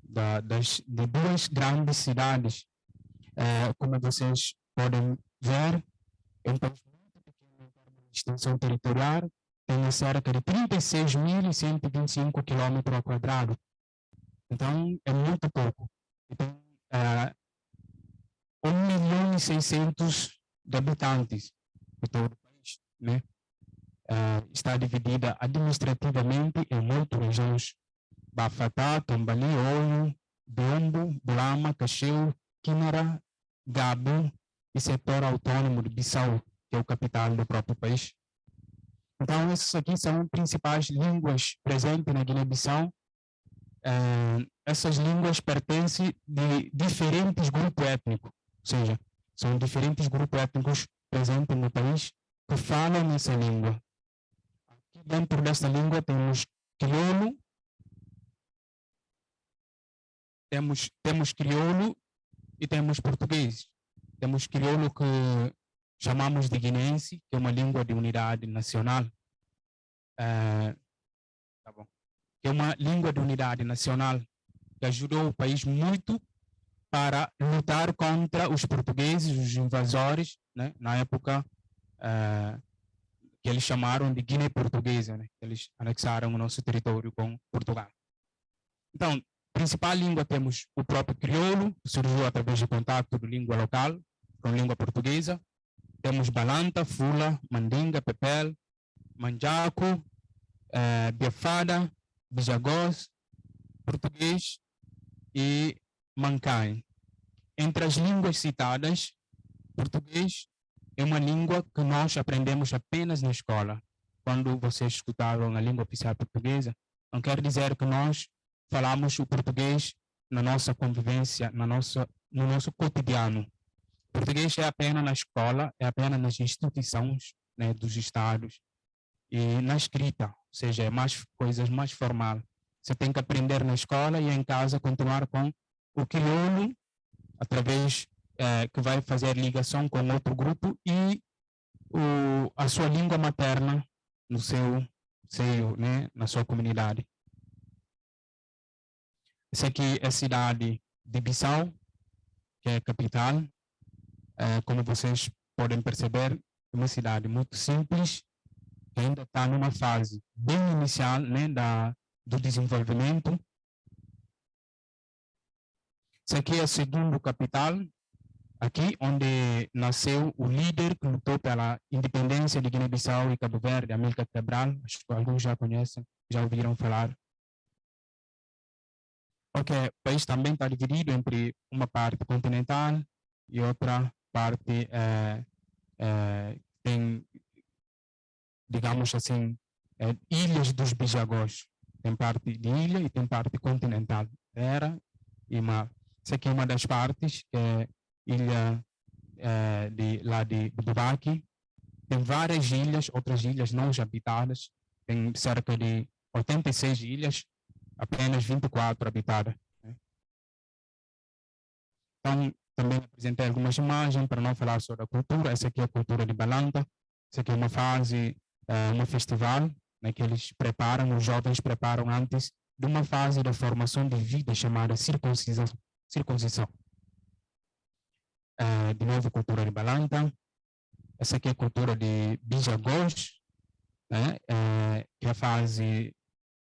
de duas grandes cidades. Como vocês podem ver, é um país muito pequeno em termos de extensão territorial, tem cerca de 36.125 km². Então, é muito pouco. Então, 1.600.000 de habitantes de todo o país, né? Está dividida administrativamente em 8 regiões: Bafatá, Tombali, Oio, Biombo, Bulama, Cacheu, Quimara, Gabo e setor autônomo de Bissau, que é o capital do próprio país. Então, essas aqui são as principais línguas presentes na Guiné-Bissau. Essas línguas pertencem de diferentes grupos étnicos, ou seja, são diferentes grupos étnicos presentes no país que falam essa língua. Aqui dentro dessa língua temos crioulo, temos crioulo e temos português. Temos crioulo que chamamos de guineense, que é uma língua de unidade nacional. Tá bom. Que é uma língua de unidade nacional que ajudou o país muito para lutar contra os portugueses, os invasores, né, na época que eles chamaram de Guiné Portuguesa, né? Eles anexaram o nosso território com Portugal. Então, principal língua temos o próprio crioulo, que surgiu através de contato de língua local com língua portuguesa. Temos Balanta, Fula, Mandinga, Pepel, Manjaco, Biafada, Bijagós, português e Mancai. Entre as línguas citadas, português é uma língua que nós aprendemos apenas na escola. Quando vocês escutaram a língua oficial portuguesa, não quer dizer que nós falamos o português na nossa convivência, no nosso cotidiano. Português é apenas na escola, é apenas nas instituições, né, dos estados e na escrita, ou seja, é coisas mais formal. Você tem que aprender na escola e em casa continuar com o crioulo, através que vai fazer ligação com outro grupo e a sua língua materna no seu seio, né, na sua comunidade. Essa aqui é a cidade de Bissau, que é a capital. Como vocês podem perceber, é uma cidade muito simples, que ainda está numa fase bem inicial, né, do desenvolvimento. Essa aqui é a segunda capital, aqui onde nasceu o líder que lutou pela independência de Guiné-Bissau e Cabo Verde, Amílcar Cabral. Acho que alguns já conhecem, já ouviram falar. porque o país também está dividido entre uma parte continental e outra parte tem, digamos assim, ilhas dos Bijagós. Tem parte de ilha e tem parte continental. Terra e mar. Essa aqui é uma das partes, que é ilha lá de Bubaki. Tem várias ilhas, outras ilhas não habitadas. Tem cerca de 86 ilhas, apenas 24 habitadas. Né? Então, também apresentei algumas imagens para não falar sobre a cultura. Essa aqui é a cultura de Balanta. Essa aqui é uma fase, um festival, né, que eles preparam, os jovens preparam antes de uma fase da formação de vida chamada circuncisão. De novo, cultura de Balanta. Essa aqui é a cultura de Bijagós, né, que é a fase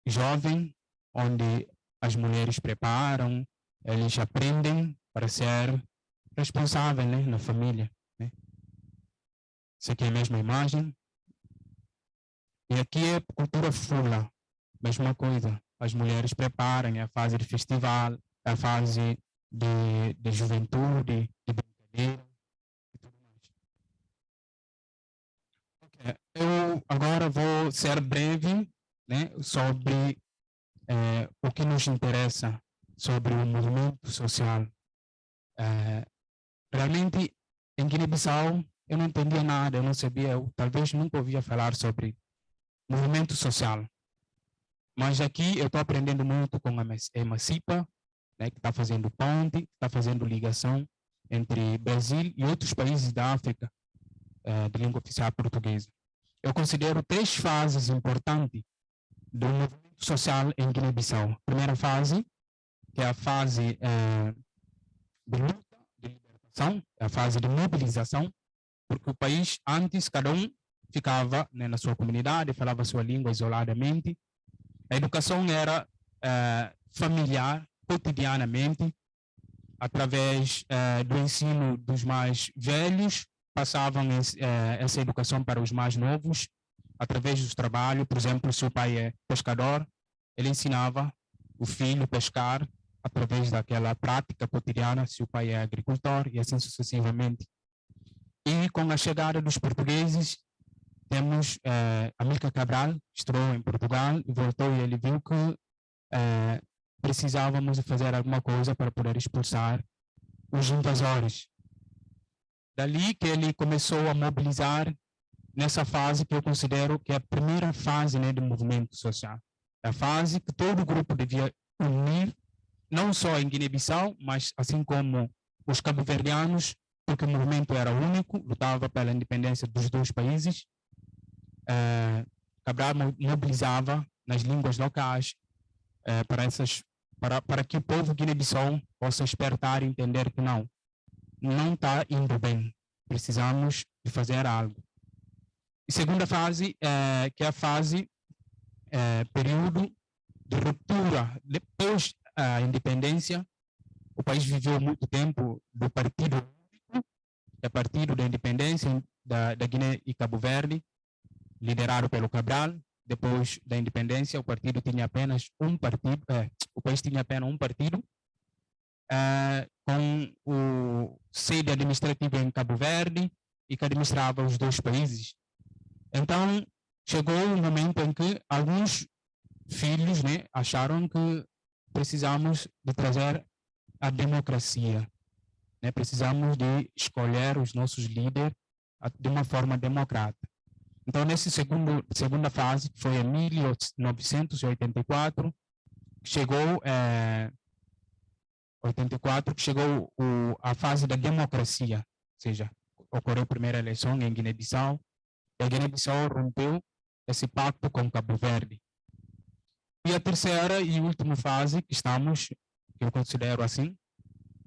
jovem, onde as mulheres preparam, eles aprendem para ser responsáveis, né, na família. Né. Essa aqui é a mesma imagem. E aqui é a cultura Fula, mesma coisa. As mulheres preparam, é a fase de festival, é a fase de juventude, de brincadeira e tudo mais. Okay. Eu agora vou ser breve, né, sobre o que nos interessa sobre o movimento social. Realmente, em Guiné-Bissau, eu não entendia nada, eu não sabia, eu talvez nunca ouvia falar sobre movimento social. Mas aqui eu estou aprendendo muito com a Emancipa, né, que está fazendo ponte, está fazendo ligação entre Brasil e outros países da África de língua oficial portuguesa. Eu considero 3 fases importantes do movimento social em Guiné-Bissau. Primeira fase, que é a fase de luta, de libertação, é a fase de mobilização, porque o país, antes, cada um ficava, né, na sua comunidade, falava a sua língua isoladamente. A educação era familiar, cotidianamente, através do ensino dos mais velhos, passavam essa educação para os mais novos, através do trabalho. Por exemplo, se o pai é pescador, ele ensinava o filho a pescar através daquela prática cotidiana, se o pai é agricultor, e assim sucessivamente. E com a chegada dos portugueses, temos Amílcar Cabral, estreou em Portugal e voltou, e ele viu que precisávamos fazer alguma coisa para poder expulsar os invasores. Dali que ele começou a mobilizar nessa fase que eu considero que é a primeira fase, né, do movimento social. É a fase que todo grupo devia unir, não só em Guiné-Bissau, mas assim como os cabo-verdianos, porque o movimento era único, lutava pela independência dos 2 países. Cabral mobilizava nas línguas locais para que o povo guiné-bissau possa despertar e entender que não está indo bem, precisamos de fazer algo. E segunda fase, que é a fase, período de ruptura. Depois da independência, o país viveu muito tempo do Partido Único, que é Partido da Independência da Guiné e Cabo Verde, liderado pelo Cabral. Depois da independência, o partido tinha apenas um partido, o país tinha apenas um partido, com o sede administrativa em Cabo Verde e que administrava os 2 países. Então, chegou um momento em que alguns filhos, né, acharam que precisamos de trazer a democracia, né, precisamos de escolher os nossos líderes de uma forma democrática. Então, nessa segunda fase, que foi em 1984, chegou a fase da democracia, ou seja, ocorreu a primeira eleição em Guiné-Bissau, e a Guiné-Bissau rompeu esse pacto com Cabo Verde. E a terceira e última fase que estamos, que eu considero assim,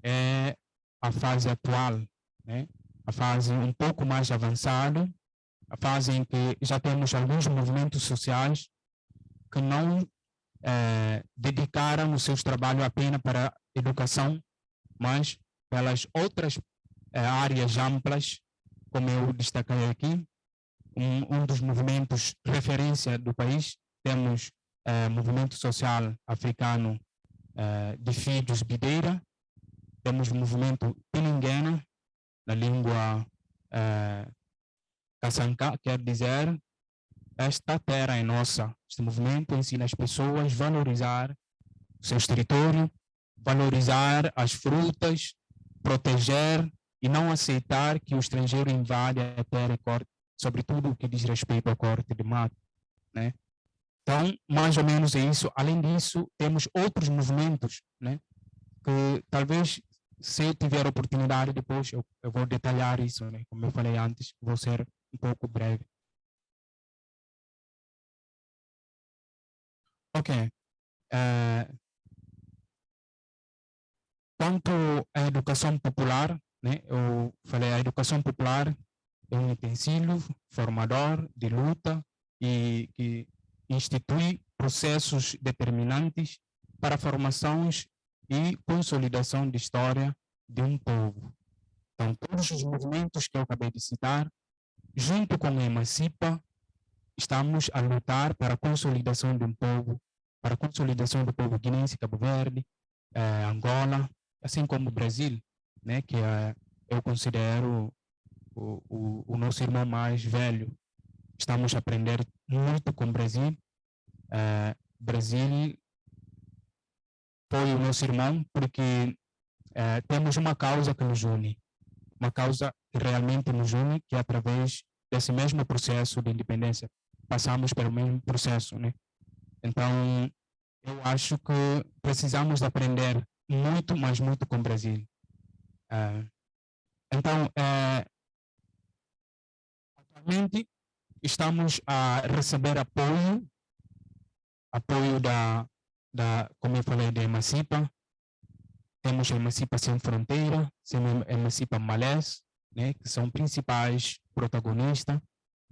é a fase atual, né? A fase um pouco mais avançada, a fase em que já temos alguns movimentos sociais que não dedicaram os seus trabalhos apenas para a educação, mas pelas outras áreas amplas, como eu destaquei aqui. Um dos movimentos de referência do país, temos movimento social africano de filhos Videira, temos o movimento Pininguena, na língua Caçancá, quer dizer, esta terra é nossa. Este movimento ensina as pessoas a valorizar o seu território, valorizar as frutas, proteger e não aceitar que o estrangeiro invade a terra e corte, sobretudo o que diz respeito ao corte de mato, né? Então, mais ou menos é isso. Além disso, temos outros movimentos, né? Que talvez, se eu tiver oportunidade, depois eu vou detalhar isso, né? Como eu falei antes, vou ser um pouco breve. Ok. Quanto à educação popular, né? Eu falei, a educação popular é um utensílio formador de luta e que institui processos determinantes para formações e consolidação de história de um povo. Então, todos os movimentos que eu acabei de citar, junto com a Emancipa, estamos a lutar para a consolidação de um povo, para a consolidação do povo guinense, Cabo Verde, Angola, assim como o Brasil, né, que eu considero o nosso irmão mais velho. Estamos a aprender muito com o Brasil. Brasil foi o nosso irmão porque temos uma causa que nos une, uma causa que realmente nos une, que através desse mesmo processo de independência passamos pelo mesmo processo, né? Então, eu acho que precisamos aprender muito, mas muito com o Brasil. Então, atualmente estamos a receber apoio como eu falei, da Emancipa. Temos a Emancipa Sem Fronteira, a Emancipa Malés, né, que são principais protagonistas,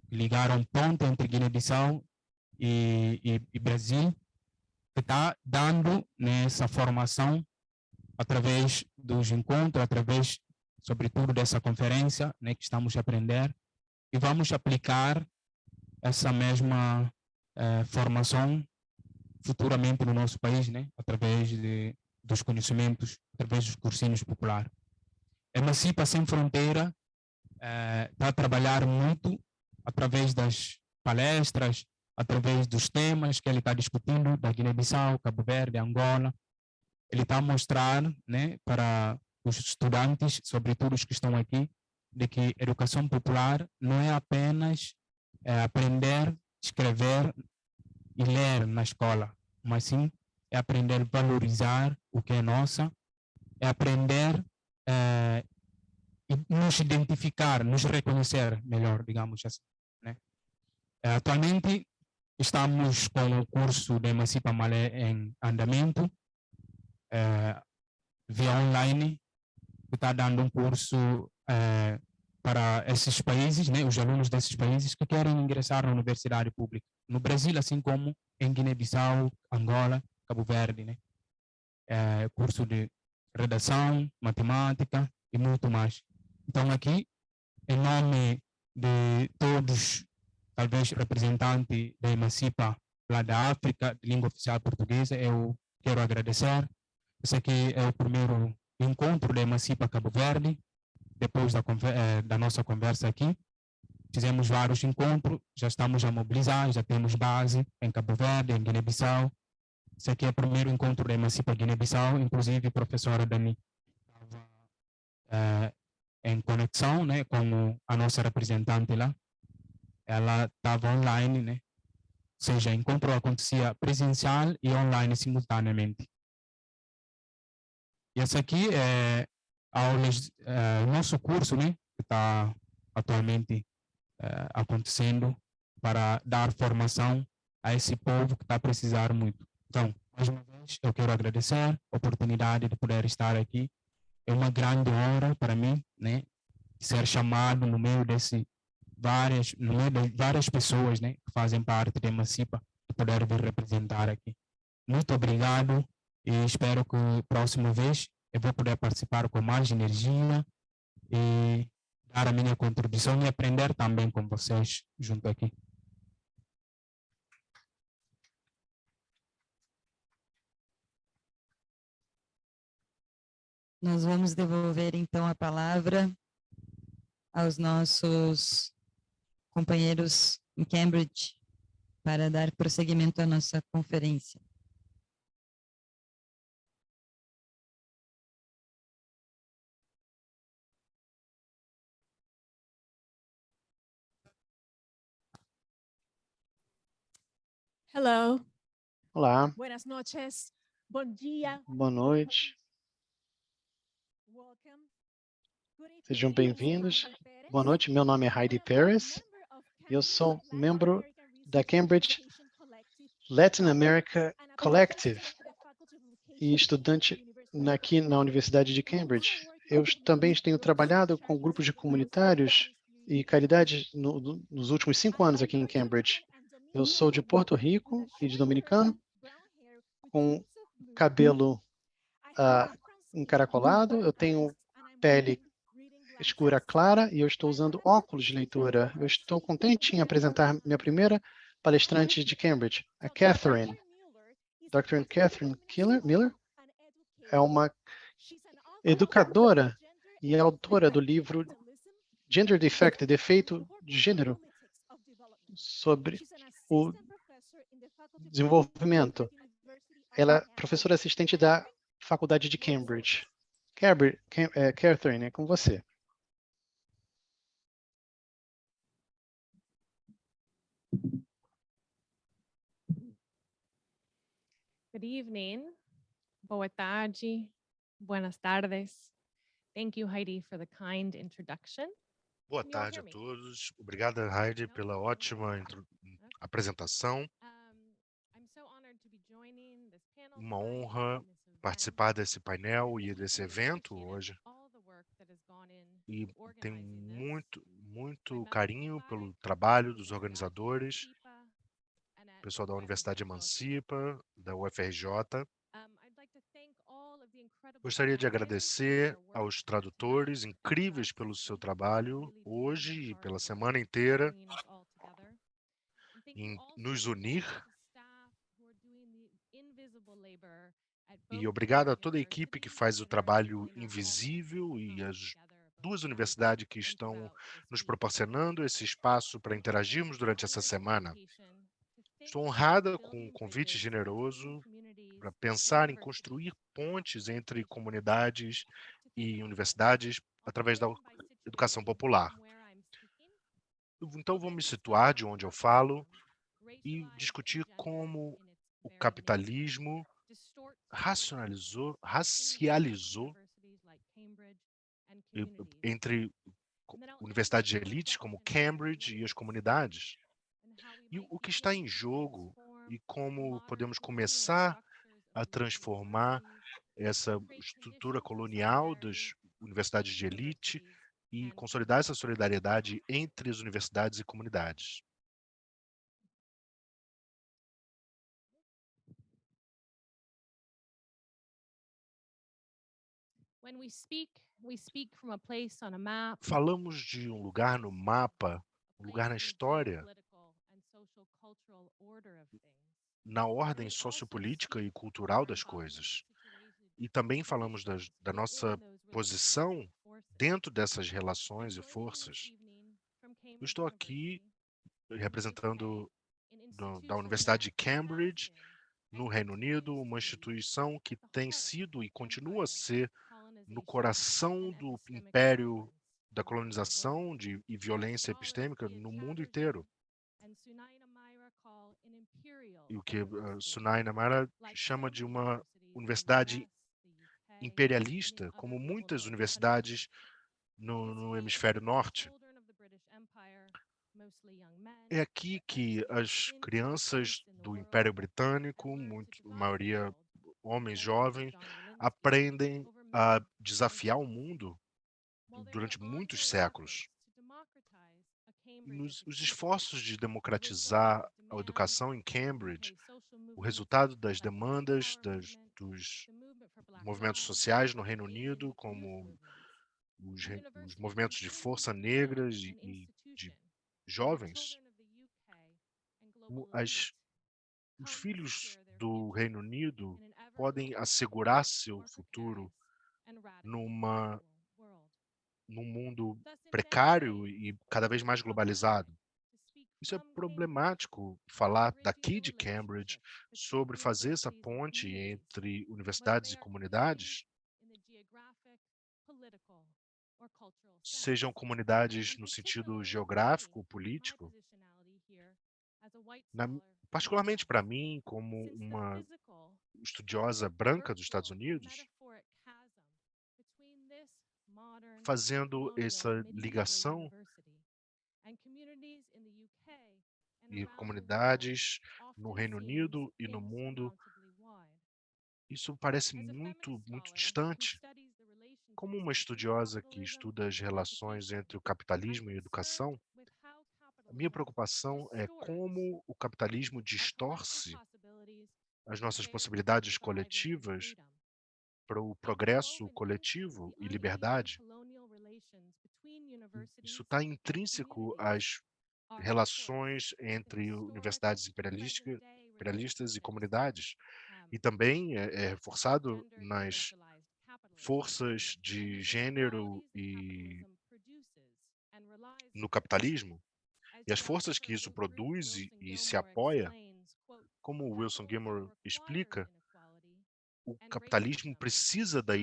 que ligaram ponte entre Guiné-Bissau e Brasil, que está dando nessa formação através dos encontros, através, sobretudo, dessa conferência, né, que estamos a aprender, e vamos aplicar essa mesma formação futuramente no nosso país, né, através dos conhecimentos, através dos cursinhos populares. A Emancipa Sem Fronteira está a trabalhar muito através das palestras, através dos temas que ele está discutindo, da Guiné-Bissau, Cabo Verde, Angola. Ele está a mostrar, né, para os estudantes, sobretudo os que estão aqui, de que educação popular não é apenas aprender, escrever e ler na escola, mas sim é aprender a valorizar o que é nossa, é aprender e nos identificar, nos reconhecer melhor, digamos assim, né? Atualmente estamos com o curso de Emancipa Malé em andamento, via online, que está dando um curso para esses países, né, os alunos desses países que querem ingressar na universidade pública, no Brasil, assim como em Guiné-Bissau, Angola, Cabo Verde, né? Curso de redação, matemática e muito mais. Então, aqui, em nome de todos, talvez representantes da Emancipa lá da África, de língua oficial portuguesa, eu quero agradecer. Esse aqui é o primeiro encontro da Emancipa Cabo Verde, depois da nossa conversa aqui. Fizemos vários encontros, já estamos a mobilizar, já temos base em Cabo Verde, em Guiné-Bissau. Esse aqui é o primeiro encontro da Emancipa Guiné-Bissau, inclusive a professora Dani estava em conexão, né, com a nossa representante lá. Ela estava online, né? Ou seja, o encontro acontecia presencial e online simultaneamente. E essa aqui é o nosso curso, né, que está atualmente acontecendo para dar formação a esse povo que está a precisar muito. Então, mais uma vez, eu quero agradecer a oportunidade de poder estar aqui. É uma grande honra para mim, né, ser chamado no meio de várias pessoas, né, que fazem parte da Emancipa, de poder vir representar aqui. Muito obrigado e espero que próxima vez eu vou poder participar com mais energia e dar a minha contribuição e aprender também com vocês junto aqui. Nós vamos devolver, então, a palavra aos nossos companheiros em Cambridge para dar prosseguimento à nossa conferência. Hello. Olá, Buenas noches. Bom dia. boa noite, Welcome. Good evening. sejam My name is bem-vindos. Heidi Perez. Boa noite, meu nome é Heidi Perez. Eu sou membro da Cambridge Latin America Collective e estudante aqui na Universidade de Cambridge. Eu também tenho trabalhado com grupos de comunitários e caridade nos últimos 5 anos aqui em Cambridge. Eu sou de Porto Rico e de Dominicano, com cabelo encaracolado. Eu tenho pele escura clara e eu estou usando óculos de leitura. Eu estou contente em apresentar minha primeira palestrante de Cambridge, a Catherine. Dr. Catherine Miller é uma educadora e é autora do livro Gender Defect, Defeito de Gênero, sobre o desenvolvimento. Ela é professora assistente da Faculdade de Cambridge. Catherine, é com você. Good evening. Boa tarde. Buenas tardes. Thank you, Heidi, for the kind introduction. Boa Can you all tarde hear a me? todos. Obrigada, Heidi, pela ótima apresentação. I'm so honored to be joining this panel Uma tonight honra and this event. participar desse painel e desse Really evento appreciated hoje. all the work that has gone in E tenho organizing this. muito carinho pelo trabalho dos organizadores, pessoal da Universidade Emancipa, da UFRJ. Gostaria de agradecer aos tradutores incríveis pelo seu trabalho hoje e pela semana inteira em nos unir. E obrigado a toda a equipe que faz o trabalho invisível e as duas universidades que estão nos proporcionando esse espaço para interagirmos durante essa semana. Estou honrada com o convite generoso para pensar em construir pontes entre comunidades e universidades através da educação popular. Então, vou me situar de onde eu falo e discutir como o capitalismo racializou entre universidades de elite como Cambridge e as comunidades. E o que está em jogo e como podemos começar a transformar essa estrutura colonial das universidades de elite e consolidar essa solidariedade entre as universidades e comunidades. When we speak from a place on a map, Falamos de um lugar no mapa, um lugar na história, na ordem sociopolítica e cultural das coisas. E também falamos da nossa posição dentro dessas relações e forças. Eu estou aqui representando da Universidade de Cambridge, no Reino Unido, uma instituição que tem sido e continua a ser no coração do império da colonização e violência epistêmica no mundo inteiro. E o que Sunai Namara chama de uma universidade imperialista, como muitas universidades no hemisfério norte. É aqui que as crianças do Império Britânico, a maioria homens jovens, aprendem a desafiar o mundo durante muitos séculos. Os esforços de democratizar a educação em Cambridge, o resultado das demandas dos movimentos sociais no Reino Unido, como os movimentos de força negras e de jovens, os filhos do Reino Unido podem assegurar seu futuro num mundo precário e cada vez mais globalizado. Isso é problemático falar daqui de Cambridge sobre fazer essa ponte entre universidades e comunidades, sejam comunidades no sentido geográfico, político. Particularmente para mim, como uma estudiosa branca dos Estados Unidos, fazendo essa ligação e comunidades no Reino Unido e no mundo, isso parece muito distante. Como uma estudiosa que estuda as relações entre o capitalismo e a educação, a minha preocupação é como o capitalismo distorce as nossas possibilidades coletivas para o progresso coletivo e liberdade. Isso está intrínseco às relações entre universidades imperialistas e comunidades. E também é reforçado nas forças de gênero e no capitalismo. E as forças que isso produz e se apoia, como o Wilson Gilmore explica, o capitalismo precisa da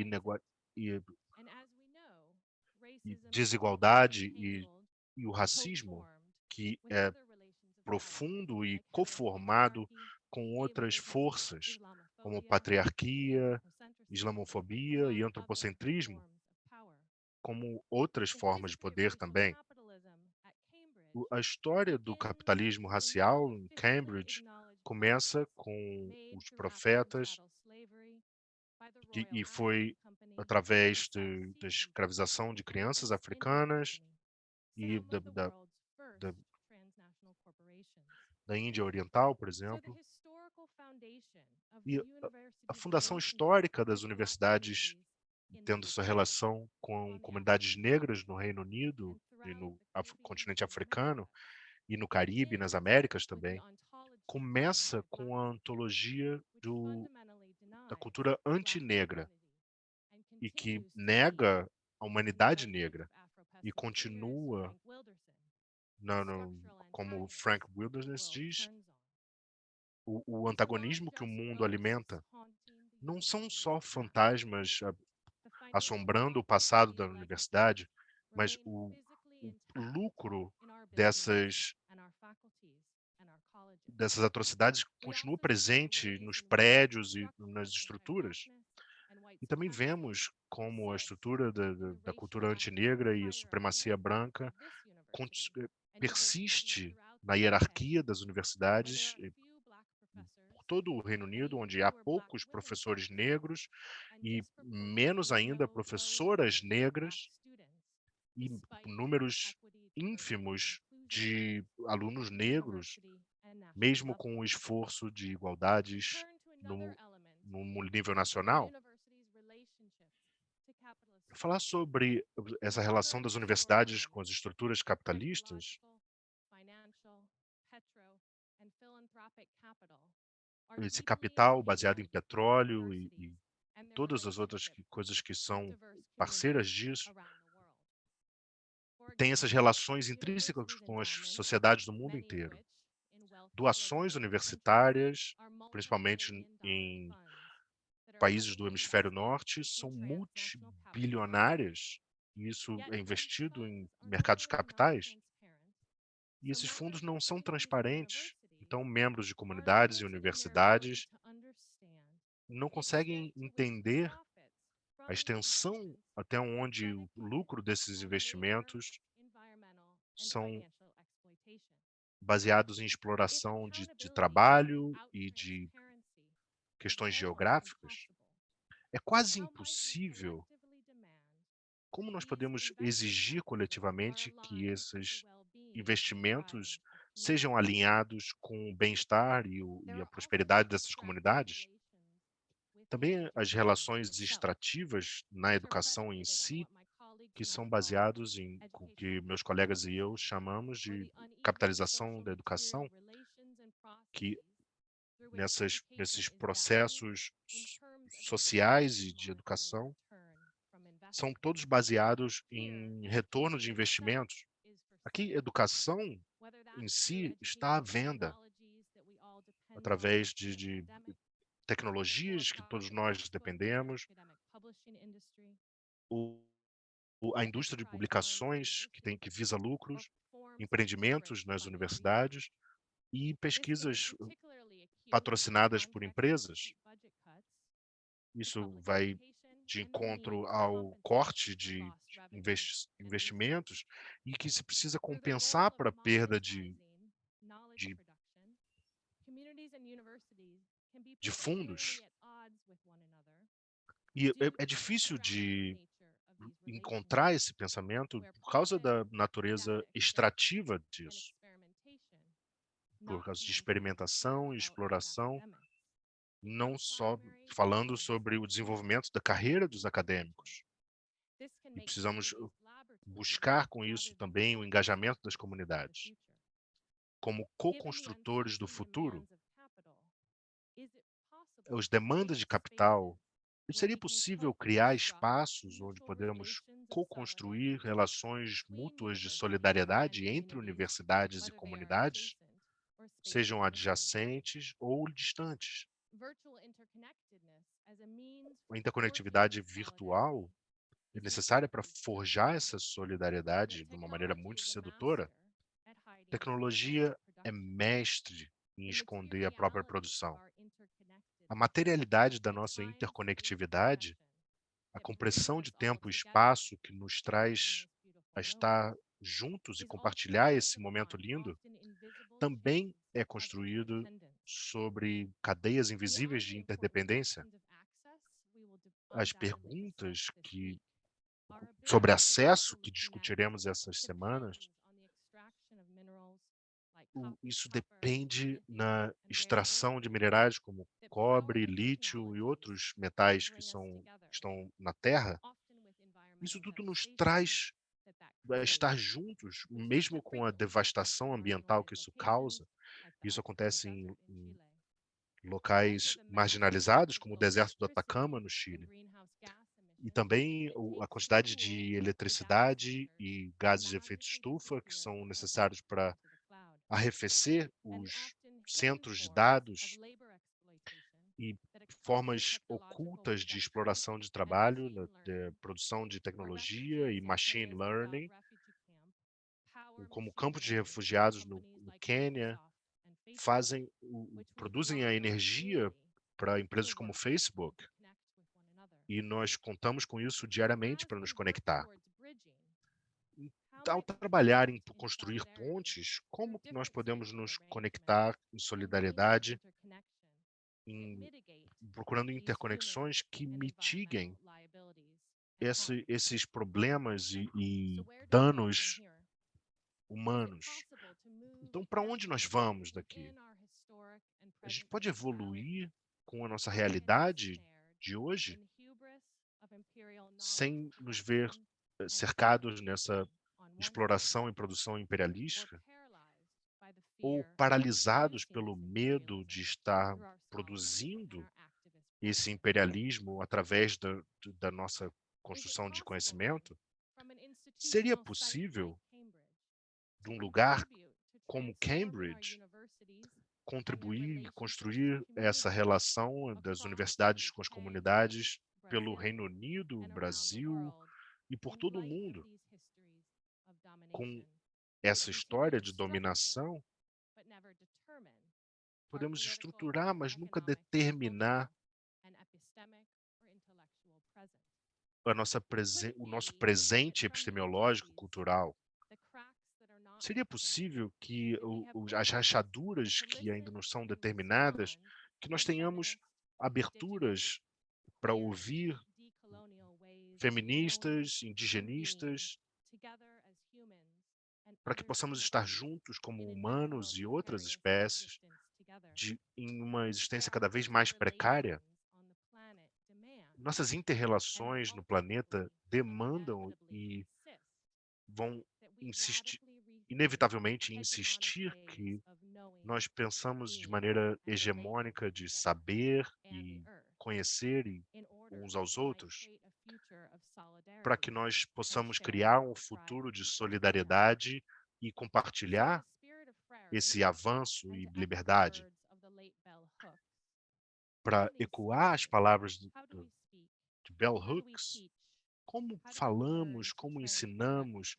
desigualdade e o racismo, que é profundo e coformado com outras forças, como patriarquia, islamofobia e antropocentrismo, como outras formas de poder também. A história do capitalismo racial em Cambridge começa com os profetas e foi através da escravização de crianças africanas e da Índia Oriental, por exemplo. E a fundação histórica das universidades, tendo sua relação com comunidades negras no Reino Unido e no continente africano e no Caribe, nas Américas também, começa com a antologia da cultura antinegra e que nega a humanidade negra e continua, como Frank Wilderness diz, o antagonismo que o mundo alimenta não são só fantasmas assombrando o passado da universidade, mas o lucro dessas atrocidades continua presente nos prédios e nas estruturas. E também vemos como a estrutura da cultura antinegra e a supremacia branca persiste na hierarquia das universidades por todo o Reino Unido, onde há poucos professores negros e menos ainda professoras negras e números ínfimos de alunos negros, mesmo com o esforço de igualdades no nível nacional. Falar sobre essa relação das universidades com as estruturas capitalistas, esse capital baseado em petróleo e todas as outras coisas que são parceiras disso, tem essas relações intrínsecas com as sociedades do mundo inteiro. Doações universitárias, principalmente em países do hemisfério norte, são multibilionárias, e isso é investido em mercados de capitais. E esses fundos não são transparentes, então membros de comunidades e universidades não conseguem entender a extensão até onde o lucro desses investimentos são baseados em exploração de trabalho e de questões geográficas. É quase impossível. Como nós podemos exigir coletivamente que esses investimentos sejam alinhados com o bem-estar e a prosperidade dessas comunidades? Também as relações extrativas na educação em si, que são baseados em o que meus colegas e eu chamamos de capitalização da educação, que nesses processos sociais e de educação são todos baseados em retorno de investimentos. Aqui, educação em si está à venda através de tecnologias que todos nós dependemos, a indústria de publicações que visa lucros, empreendimentos nas universidades e pesquisas patrocinadas por empresas. Isso vai de encontro ao corte de investimentos e que se precisa compensar para a perda de fundos. E é difícil de encontrar esse pensamento por causa da natureza extrativa disso, por causa de experimentação e exploração, não só falando sobre o desenvolvimento da carreira dos acadêmicos. E precisamos buscar com isso também o engajamento das comunidades. Como co-construtores do futuro, as demandas de capital, seria possível criar espaços onde podemos co-construir relações mútuas de solidariedade entre universidades e comunidades, sejam adjacentes ou distantes. A interconectividade virtual é necessária para forjar essa solidariedade de uma maneira muito sedutora. Tecnologia é mestre em esconder a própria produção. A materialidade da nossa interconectividade, a compressão de tempo e espaço que nos traz a estar juntos e compartilhar esse momento lindo, também é construído sobre cadeias invisíveis de interdependência. As perguntas sobre acesso que discutiremos essas semanas, isso depende na extração de minerais como cobre, lítio e outros metais que estão na Terra. Isso tudo nos traz a estar juntos, mesmo com a devastação ambiental que isso causa. Isso acontece em locais marginalizados, como o deserto do Atacama, no Chile. E também a quantidade de eletricidade e gases de efeito estufa que são necessários para arrefecer os centros de dados e formas ocultas de exploração de trabalho, de produção de tecnologia e machine learning, como campos de refugiados no Quênia, produzem a energia para empresas como o Facebook. E nós contamos com isso diariamente para nos conectar. Ao trabalhar em construir pontes, como que nós podemos nos conectar em solidariedade, procurando interconexões que mitiguem esses problemas e danos humanos? Então, para onde nós vamos daqui? A gente pode evoluir com a nossa realidade de hoje sem nos ver cercados nessa exploração e produção imperialística, ou paralisados pelo medo de estar produzindo esse imperialismo através da nossa construção de conhecimento? Seria possível, de um lugar como Cambridge, contribuir e construir essa relação das universidades com as comunidades pelo Reino Unido, Brasil e por todo o mundo, com essa história de dominação? Podemos estruturar, mas nunca determinar o nosso presente epistemológico cultural. Seria possível que as rachaduras que ainda não são determinadas, que nós tenhamos aberturas para ouvir feministas, indigenistas, para que possamos estar juntos como humanos e outras espécies, em uma existência cada vez mais precária? Nossas inter-relações no planeta demandam e vão inevitavelmente insistir que nós pensamos de maneira hegemônica de saber e conhecer uns aos outros. para que nós possamos criar um futuro de solidariedade e compartilhar esse avanço e liberdade. Para ecoar as palavras de Bell Hooks, como falamos, como ensinamos,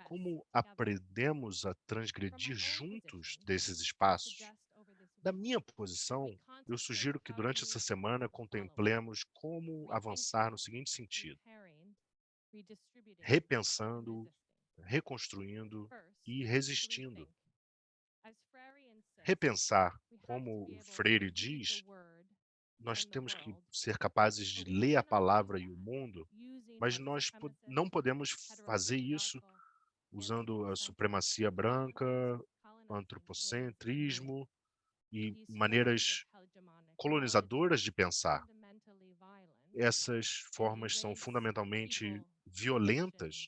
como aprendemos a transgredir juntos desses espaços? Da minha posição, eu sugiro que durante essa semana contemplemos como avançar no seguinte sentido: repensando, reconstruindo e resistindo. Repensar, como o Freire diz, nós temos que ser capazes de ler a palavra e o mundo, mas nós não podemos fazer isso usando a supremacia branca, antropocentrismo e maneiras colonizadoras de pensar. Essas formas são fundamentalmente violentas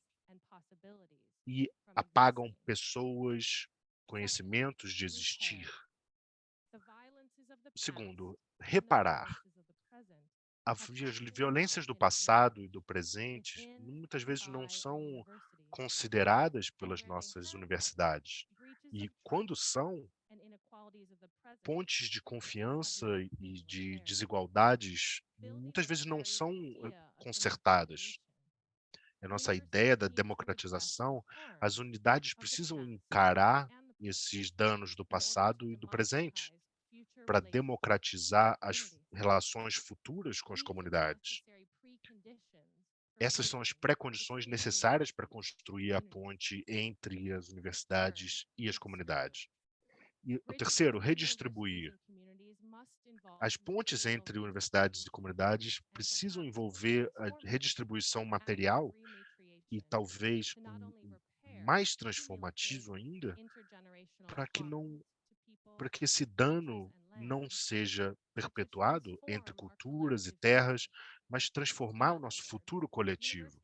e apagam pessoas, conhecimentos de existir. Segundo, reparar. As violências do passado e do presente muitas vezes não são consideradas pelas nossas universidades. E quando são, pontes de confiança e de desigualdades muitas vezes não são consertadas. A nossa ideia da democratização, as unidades precisam encarar esses danos do passado e do presente para democratizar as relações futuras com as comunidades. Essas são as pré-condições necessárias para construir a ponte entre as universidades e as comunidades. E o terceiro, redistribuir. As pontes entre universidades e comunidades precisam envolver a redistribuição material e talvez mais transformativo ainda, para que esse dano não seja perpetuado entre culturas e terras, mas transformar o nosso futuro coletivo.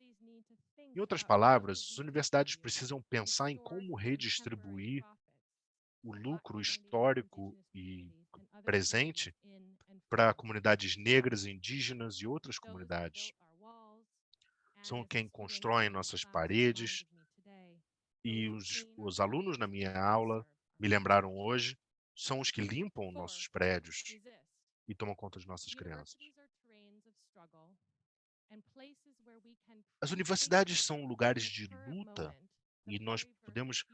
Em outras palavras, as universidades precisam pensar em como redistribuir o lucro histórico e presente para comunidades negras, indígenas e outras comunidades. São quem constroem nossas paredes, e os alunos na minha aula me lembraram hoje, são os que limpam nossos prédios e tomam conta de nossas crianças. As universidades são lugares de luta e nós podemos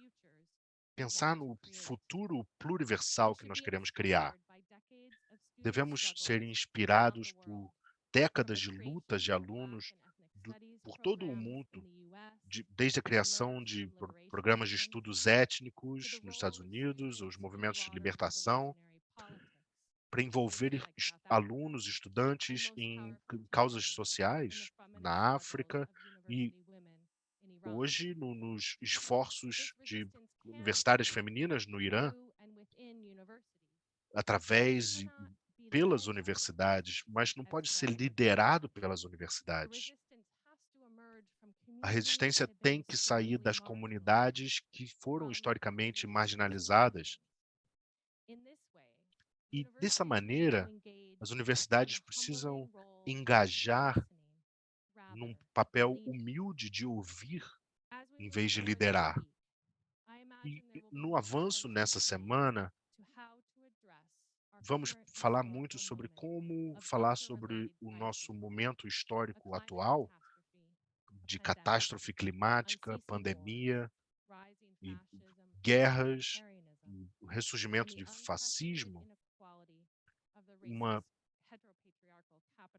pensar no futuro pluriversal que nós queremos criar. Devemos ser inspirados por décadas de lutas de alunos por todo o mundo, desde a criação de programas de estudos étnicos nos Estados Unidos, os movimentos de libertação, para envolver alunos, estudantes em causas sociais na África e hoje nos esforços de universitárias femininas no Irã, através e pelas universidades, mas não pode ser liderado pelas universidades. A resistência tem que sair das comunidades que foram historicamente marginalizadas. E, dessa maneira, as universidades precisam engajar num papel humilde de ouvir, em vez de liderar. E, no avanço nessa semana, vamos falar muito sobre como falar sobre o nosso momento histórico atual, de catástrofe climática, pandemia, e guerras, o ressurgimento de fascismo, uma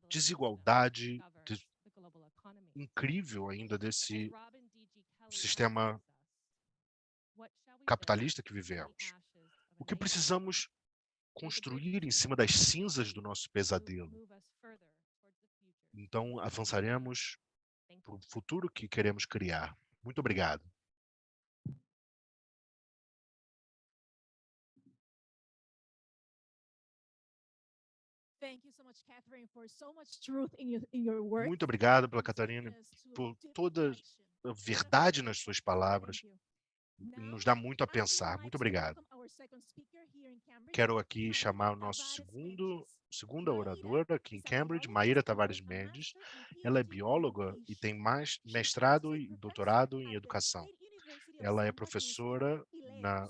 desigualdade incrível ainda desse sistema capitalista que vivemos. O que precisamos construir em cima das cinzas do nosso pesadelo? Então, avançaremos para o futuro que queremos criar. Muito obrigado. Muito obrigado pela Catarina, por toda a verdade nas suas palavras. Nos dá muito a pensar. Muito obrigado. Quero aqui chamar o nosso segundo segunda oradora aqui em Cambridge, Maíra Tavares Mendes. Ela é bióloga e tem mais mestrado e doutorado em educação. Ela é professora na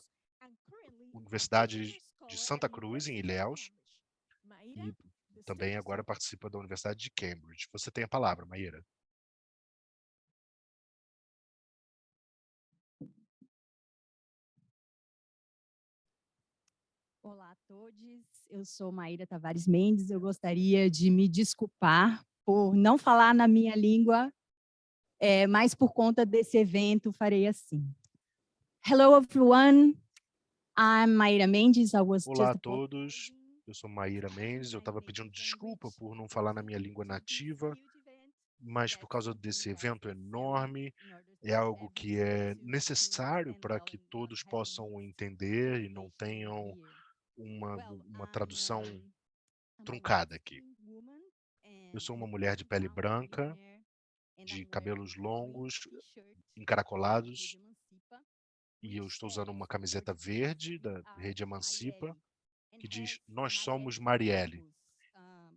Universidade de Santa Cruz, em Ilhéus, e também agora participa da Universidade de Cambridge. Você tem a palavra, Maíra. Olá a todos, eu sou Maíra Tavares Mendes, eu gostaria de me desculpar por não falar na minha língua, mas por conta desse evento farei assim. Hello everyone, I'm Maíra Mendes. Olá a todos, eu sou Maíra Mendes, eu estava pedindo desculpa por não falar na minha língua nativa, mas por causa desse evento enorme, é algo que é necessário para que todos possam entender e não tenham uma tradução truncada aqui. Eu sou uma mulher de pele branca, de cabelos longos, encaracolados, e eu estou usando uma camiseta verde da Rede Emancipa, que diz "Nós somos Marielle",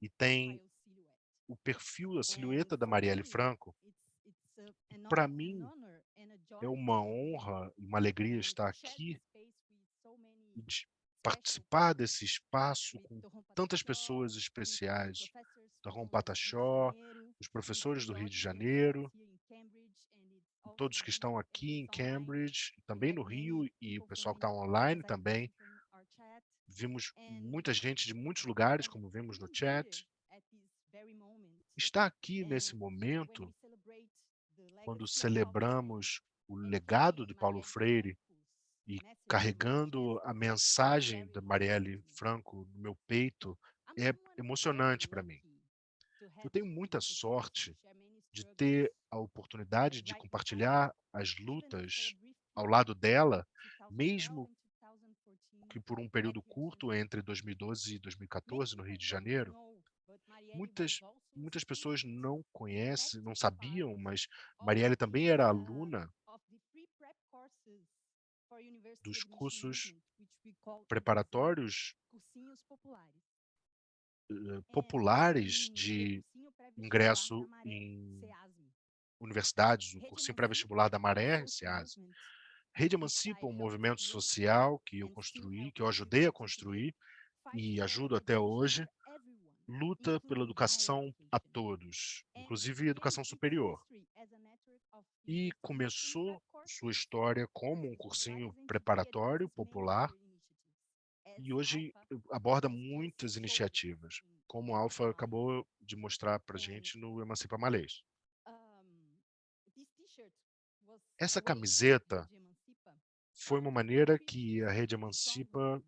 e tem o perfil, a silhueta da Marielle Franco. Para mim, é uma honra e uma alegria estar aqui e de participar desse espaço com tantas pessoas especiais, da Rom Pataxó, os professores do Rio de Janeiro, todos que estão aqui em Cambridge, também no Rio, e o pessoal que está online também. Vimos muita gente de muitos lugares, como vimos no chat. Está aqui nesse momento, quando celebramos o legado de Paulo Freire e carregando a mensagem da Marielle Franco no meu peito, é emocionante para mim. Eu tenho muita sorte de ter a oportunidade de compartilhar as lutas ao lado dela, mesmo que por um período curto entre 2012 e 2014 no Rio de Janeiro. Muitas pessoas não conhecem, não sabiam, mas Marielle também era aluna dos cursos preparatórios populares de ingresso em universidades, o cursinho pré-vestibular da Maré, SEASE. Rede Emancipa, um movimento social que eu construí, que eu ajudei a construir e ajudo até hoje, luta pela educação a todos, inclusive educação superior. E começou sua história como um cursinho preparatório popular e hoje aborda muitas iniciativas, como a Alfa acabou de mostrar para a gente no Emancipa Malês. Essa camiseta foi uma maneira que a Rede Emancipa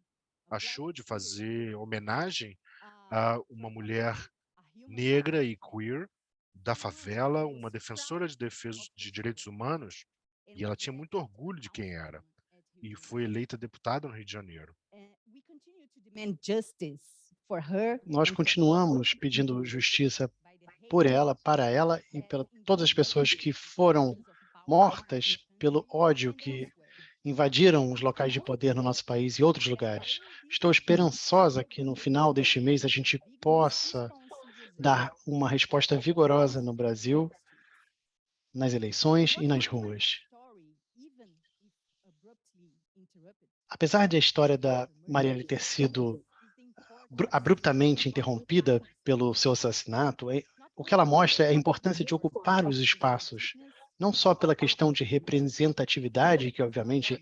achou de fazer homenagem a uma mulher negra e queer da favela, uma defensora de defesa de direitos humanos, e ela tinha muito orgulho de quem era, e foi eleita deputada no Rio de Janeiro. Nós continuamos pedindo justiça por ela, para ela e para todas as pessoas que foram mortas pelo ódio que invadiram os locais de poder no nosso país e outros lugares. Estou esperançosa que no final deste mês a gente possa dar uma resposta vigorosa no Brasil, nas eleições e nas ruas. Apesar de a história da Marielle ter sido abruptamente interrompida pelo seu assassinato, o que ela mostra é a importância de ocupar os espaços, não só pela questão de representatividade, que obviamente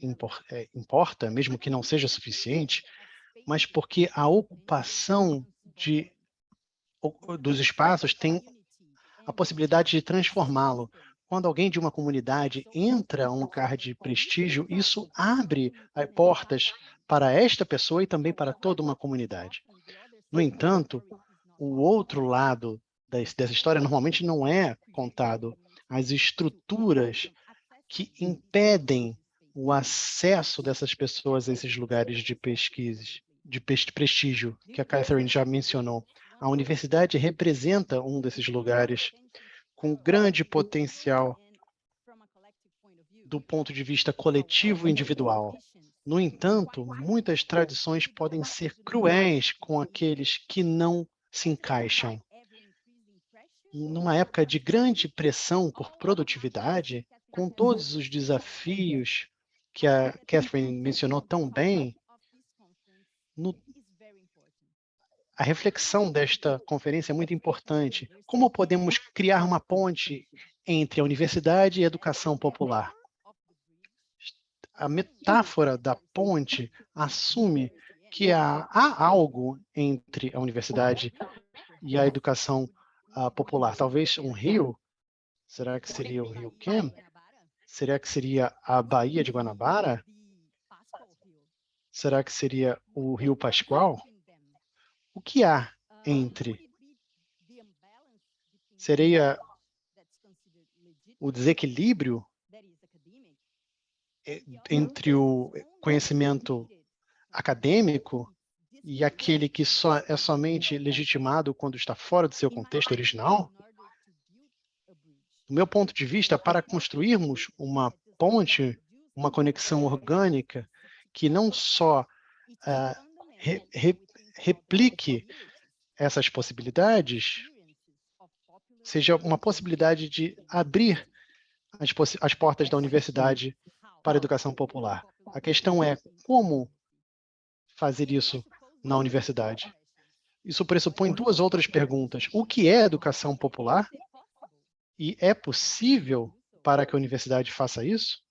importa, mesmo que não seja suficiente, mas porque a ocupação dos espaços tem a possibilidade de transformá-lo. Quando alguém de uma comunidade entra a um lugar de prestígio, isso abre portas para esta pessoa e também para toda uma comunidade. No entanto, o outro lado dessa história normalmente não é contado. As estruturas que impedem o acesso dessas pessoas a esses lugares de pesquisas, de prestígio, que a Catherine já mencionou. A universidade representa um desses lugares com grande potencial do ponto de vista coletivo e individual. No entanto, muitas tradições podem ser cruéis com aqueles que não se encaixam. Numa época de grande pressão por produtividade, com todos os desafios que a Catherine mencionou tão bem, a reflexão desta conferência é muito importante. Como podemos criar uma ponte entre a universidade e a educação popular? A metáfora da ponte assume que há algo entre a universidade e a educação popular. Talvez um rio? Será que seria o Rio Quem? Será que seria a Baía de Guanabara? Será que seria o Rio Pascoal? O que há entre? Seria o desequilíbrio entre o conhecimento acadêmico e aquele que é somente legitimado quando está fora do seu contexto original? Do meu ponto de vista, para construirmos uma ponte, uma conexão orgânica que não só replique essas possibilidades, seja uma possibilidade de abrir as portas da universidade para a educação popular. A questão é como fazer isso na universidade. Isso pressupõe duas outras perguntas. O que é educação popular? E é possível para que a universidade faça isso?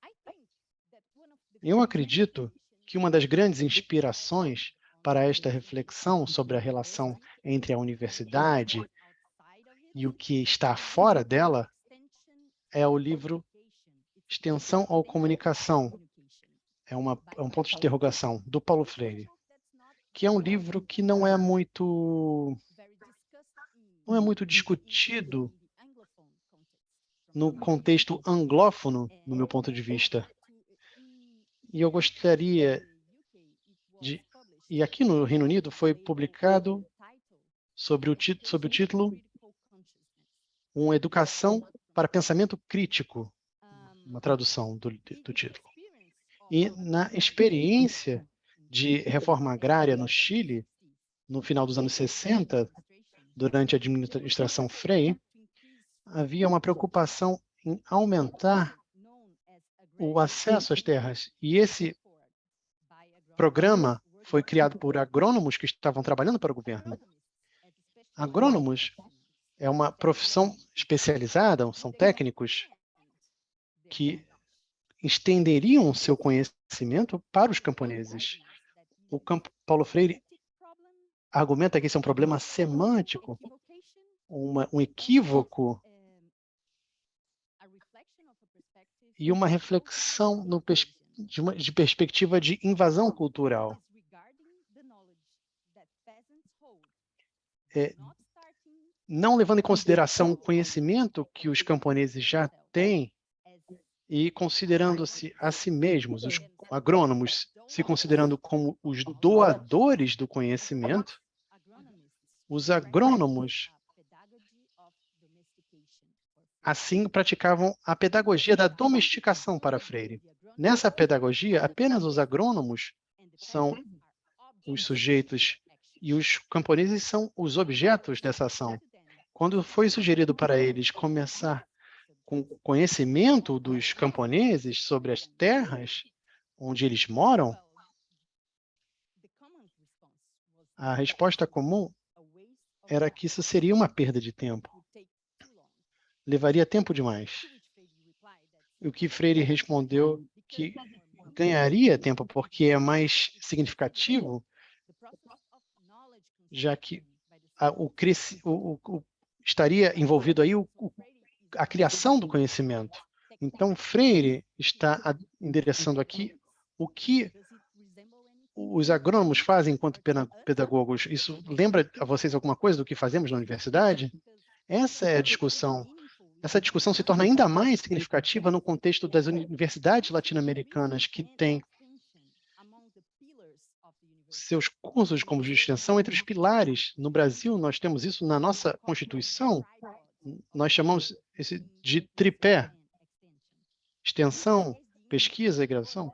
Eu acredito que uma das grandes inspirações para esta reflexão sobre a relação entre a universidade e o que está fora dela é o livro Extensão ou Comunicação, é um ponto de interrogação, do Paulo Freire, que é um livro que não é muito discutido no contexto anglófono, no meu ponto de vista. E eu gostaria de... E aqui no Reino Unido foi publicado sob o título Uma Educação para Pensamento Crítico, uma tradução do título. E na experiência de reforma agrária no Chile, no final dos anos 60, durante a administração Frei, havia uma preocupação em aumentar o acesso às terras. E esse programa foi criado por agrônomos que estavam trabalhando para o governo. Agrônomos é uma profissão especializada, são técnicos que estenderiam seu conhecimento para os camponeses. Paulo Freire argumenta que isso é um problema semântico, um equívoco e uma reflexão de perspectiva de invasão cultural. Não levando em consideração o conhecimento que os camponeses já têm e considerando-se a si mesmos, os agrônomos se considerando como os doadores do conhecimento, os agrônomos assim praticavam a pedagogia da domesticação para Freire. Nessa pedagogia, apenas os agrônomos são os sujeitos e os camponeses são os objetos dessa ação. Quando foi sugerido para eles começar com conhecimento dos camponeses sobre as terras onde eles moram, a resposta comum era que isso seria uma perda de tempo. Levaria tempo demais. O que Freire respondeu que ganharia tempo porque é mais significativo, já que estaria envolvido aí a criação do conhecimento. Então, Freire está endereçando aqui o que os agrônomos fazem enquanto pedagogos. Isso lembra a vocês alguma coisa do que fazemos na universidade? Essa é a discussão. Essa discussão se torna ainda mais significativa no contexto das universidades latino-americanas, que têm seus cursos como de extensão entre os pilares. No Brasil, nós temos isso na nossa Constituição. Nós chamamos esse de tripé: extensão, pesquisa e graduação.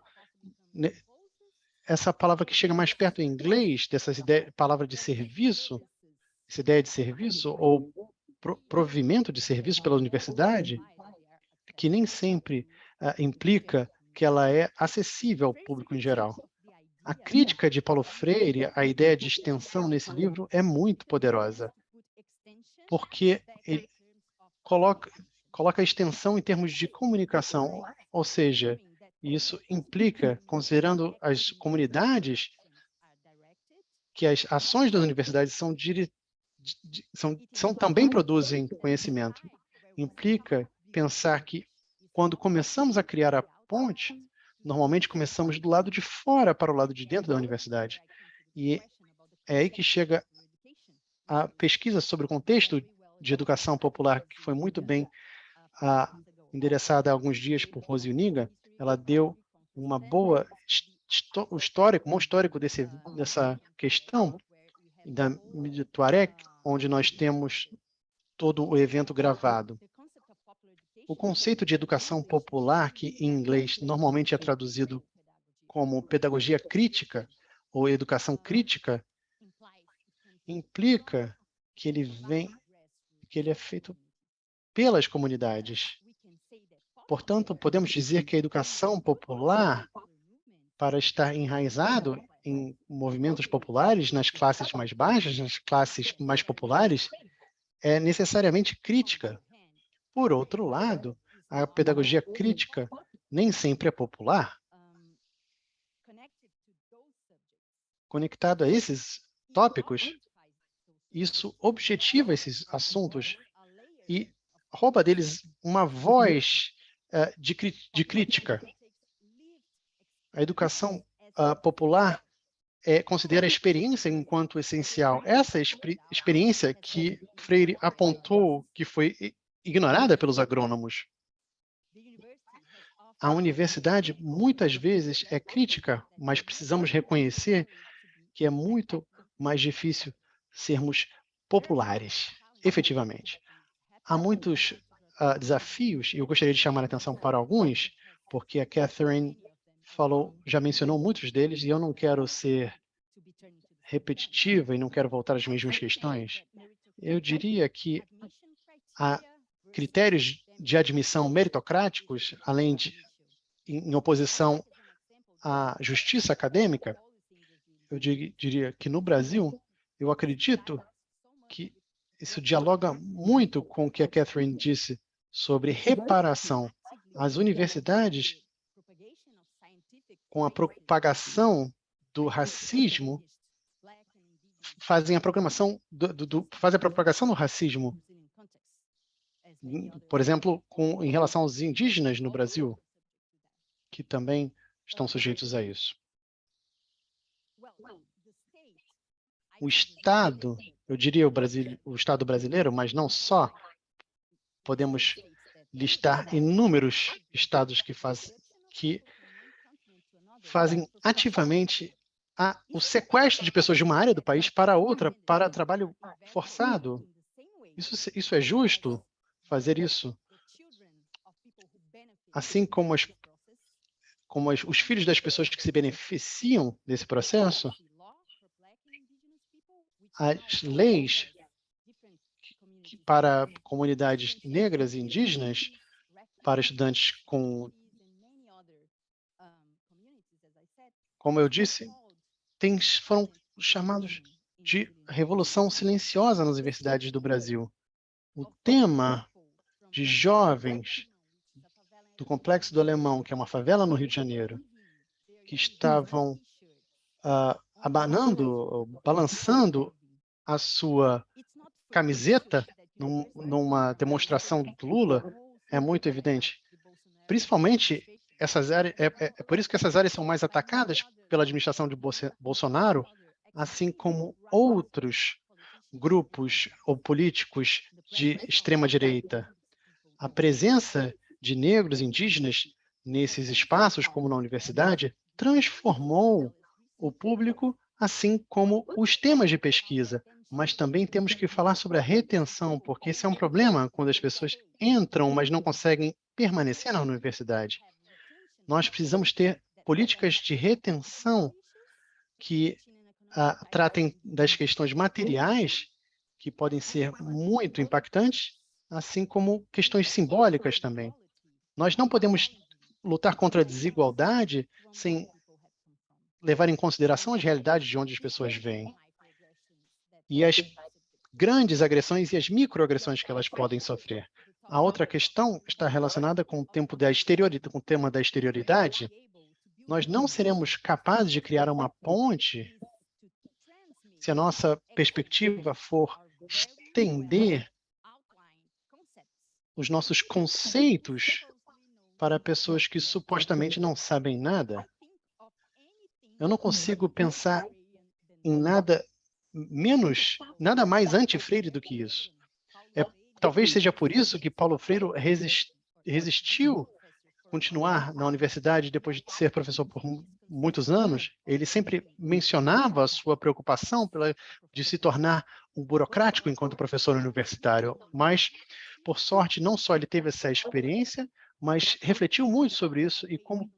essa palavra que chega mais perto em inglês, dessas ideias, palavra de serviço, essa ideia de serviço, ou provimento de serviço pela universidade, que nem sempre implica que ela é acessível ao público em geral. A crítica de Paulo Freire, a ideia de extensão nesse livro é muito poderosa, porque ele coloca a extensão em termos de comunicação, ou seja, isso implica, considerando as comunidades, que as ações das universidades também produzem conhecimento. Implica pensar que, quando começamos a criar a ponte, normalmente começamos do lado de fora para o lado de dentro da universidade. E é aí que chega a pesquisa sobre o contexto de educação popular, que foi muito bem endereçada há alguns dias por Rose Uniga. Ela deu uma boa um histórico dessa questão da Tuareg, onde nós temos todo o evento gravado. O conceito de educação popular, que em inglês normalmente é traduzido como pedagogia crítica ou educação crítica, implica que ele é feito pelas comunidades. Portanto, podemos dizer que a educação popular, para estar enraizado em movimentos populares, nas classes mais baixas, nas classes mais populares, é necessariamente crítica. Por outro lado, a pedagogia crítica nem sempre é popular. Conectado a esses tópicos, isso objetiva esses assuntos e rouba deles uma voz de crítica. A educação popular considera a experiência enquanto essencial. Essa experiência que Freire apontou que foi ignorada pelos agrônomos. A universidade, muitas vezes, é crítica, mas precisamos reconhecer que é muito mais difícil sermos populares, efetivamente. Há muitos desafios, e eu gostaria de chamar a atenção para alguns, porque a Catherine já mencionou muitos deles, e eu não quero ser repetitiva e não quero voltar às mesmas questões. Eu diria que há critérios de admissão meritocráticos, além de em oposição à justiça acadêmica. Eu diria que no Brasil, eu acredito que isso dialoga muito com o que a Catherine disse sobre reparação. As universidades, com a propagação do racismo, fazem a propagação do racismo. Por exemplo, em relação aos indígenas no Brasil, que também estão sujeitos a isso. O Estado, eu diria o Estado brasileiro, mas não só, podemos listar inúmeros estados que fazem ativamente o sequestro de pessoas de uma área do país para outra, para trabalho forçado. Isso é justo, fazer isso? Assim como os filhos das pessoas que se beneficiam desse processo, as leis para comunidades negras e indígenas, para estudantes como eu disse, foram chamados de revolução silenciosa nas universidades do Brasil. O tema de jovens do Complexo do Alemão, que é uma favela no Rio de Janeiro, que estavam balançando a sua camiseta numa demonstração do Lula, é muito evidente. Principalmente, essas áreas, é por isso que essas áreas são mais atacadas pela administração de Bolsonaro, assim como outros grupos ou políticos de extrema-direita. A presença de negros e indígenas nesses espaços, como na universidade, transformou o público, assim como os temas de pesquisa. Mas também temos que falar sobre a retenção, porque esse é um problema quando as pessoas entram, mas não conseguem permanecer na universidade. Nós precisamos ter políticas de retenção que tratem das questões materiais, que podem ser muito impactantes, assim como questões simbólicas também. Nós não podemos lutar contra a desigualdade sem levar em consideração as realidades de onde as pessoas vêm. E as grandes agressões e as microagressões que elas podem sofrer. A outra questão está relacionada com o tema da exterioridade. Nós não seremos capazes de criar uma ponte se a nossa perspectiva for estender os nossos conceitos para pessoas que supostamente não sabem nada. Eu não consigo pensar em nada mais anti-Freire do que isso. Talvez seja por isso que Paulo Freire resistiu continuar na universidade depois de ser professor por muitos anos. Ele sempre mencionava a sua preocupação de se tornar um burocrático enquanto professor universitário, mas, por sorte, não só ele teve essa experiência, mas refletiu muito sobre isso e como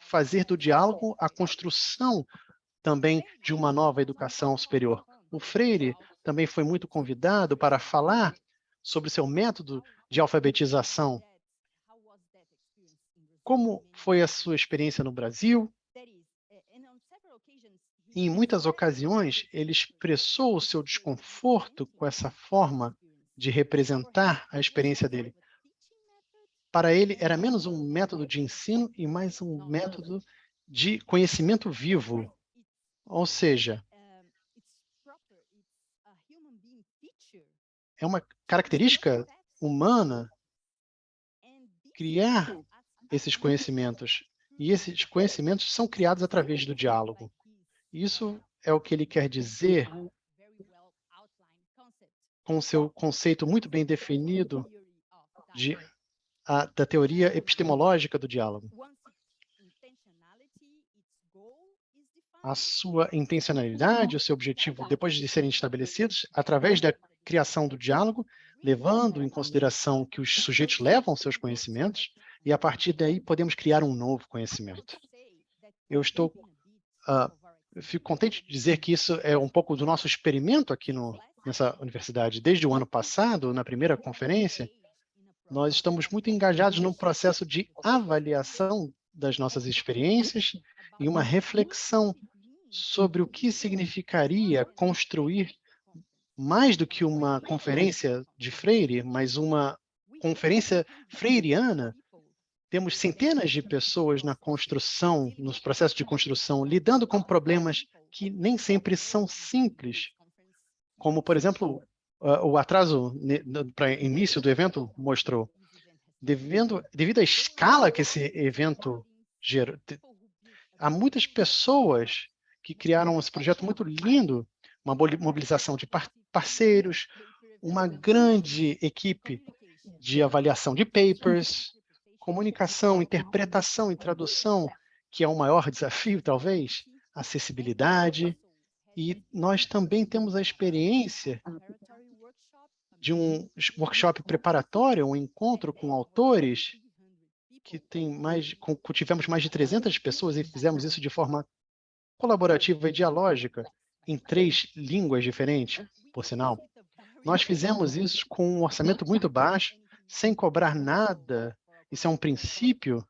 fazer do diálogo a construção também de uma nova educação superior. O Freire também foi muito convidado para falar sobre seu método de alfabetização. Como foi a sua experiência no Brasil? Em muitas ocasiões, ele expressou o seu desconforto com essa forma de representar a experiência dele. Para ele, era menos um método de ensino e mais um método de conhecimento vivo. Ou seja, é uma característica humana criar esses conhecimentos. E esses conhecimentos são criados através do diálogo. Isso é o que ele quer dizer com o seu conceito muito bem definido da teoria epistemológica do diálogo. A sua intencionalidade, o seu objetivo, depois de serem estabelecidos, através da criação do diálogo, levando em consideração que os sujeitos levam seus conhecimentos, e a partir daí podemos criar um novo conhecimento. Eu fico contente de dizer que isso é um pouco do nosso experimento aqui nessa universidade. Desde o ano passado, na primeira conferência, nós estamos muito engajados no processo de avaliação das nossas experiências e uma reflexão sobre o que significaria construir mais do que uma conferência de Freire, mas uma conferência freiriana. Temos centenas de pessoas na construção, nos processos de construção, lidando com problemas que nem sempre são simples, como, por exemplo, o atraso para início do evento mostrou. Devido à escala que esse evento gerou, há muitas pessoas que criaram esse projeto muito lindo, uma mobilização de parceiros, uma grande equipe de avaliação de papers, comunicação, interpretação e tradução, que é o maior desafio, talvez, acessibilidade. E nós também temos a experiência de um workshop preparatório, um encontro com autores, que tivemos mais de 300 pessoas e fizemos isso de forma colaborativa e dialógica, em 3 línguas diferentes, por sinal. Nós fizemos isso com um orçamento muito baixo, sem cobrar nada. Isso é um princípio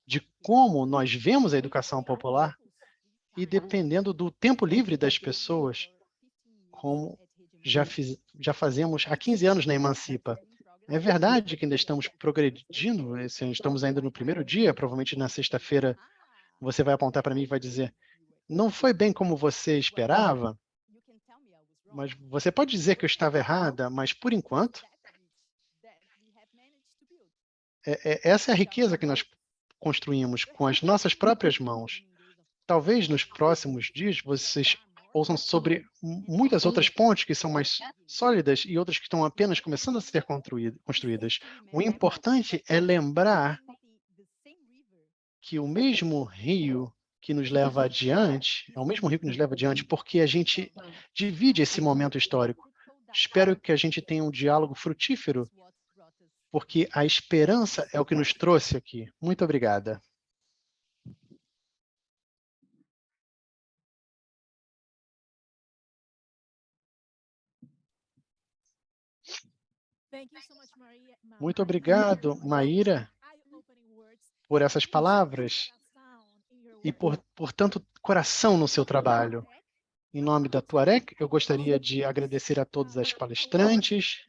de como nós vemos a educação popular e dependendo do tempo livre das pessoas, como já fazemos há 15 anos na Emancipa. É verdade que ainda estamos progredindo, estamos ainda no primeiro dia, provavelmente na sexta-feira você vai apontar para mim e vai dizer, não foi bem como você esperava, mas você pode dizer que eu estava errada, mas por enquanto, essa é a riqueza que nós construímos com as nossas próprias mãos. Talvez nos próximos dias vocês ouçam sobre muitas outras pontes que são mais sólidas e outras que estão apenas começando a ser construídas. O importante é lembrar que o mesmo rio que nos leva adiante, é o mesmo rio que nos leva adiante porque a gente divide esse momento histórico. Espero que a gente tenha um diálogo frutífero, porque a esperança é o que nos trouxe aqui. Muito obrigada. Muito obrigado, Maíra, por essas palavras e por tanto coração no seu trabalho. Em nome da Tuareg, eu gostaria de agradecer a todas as palestrantes,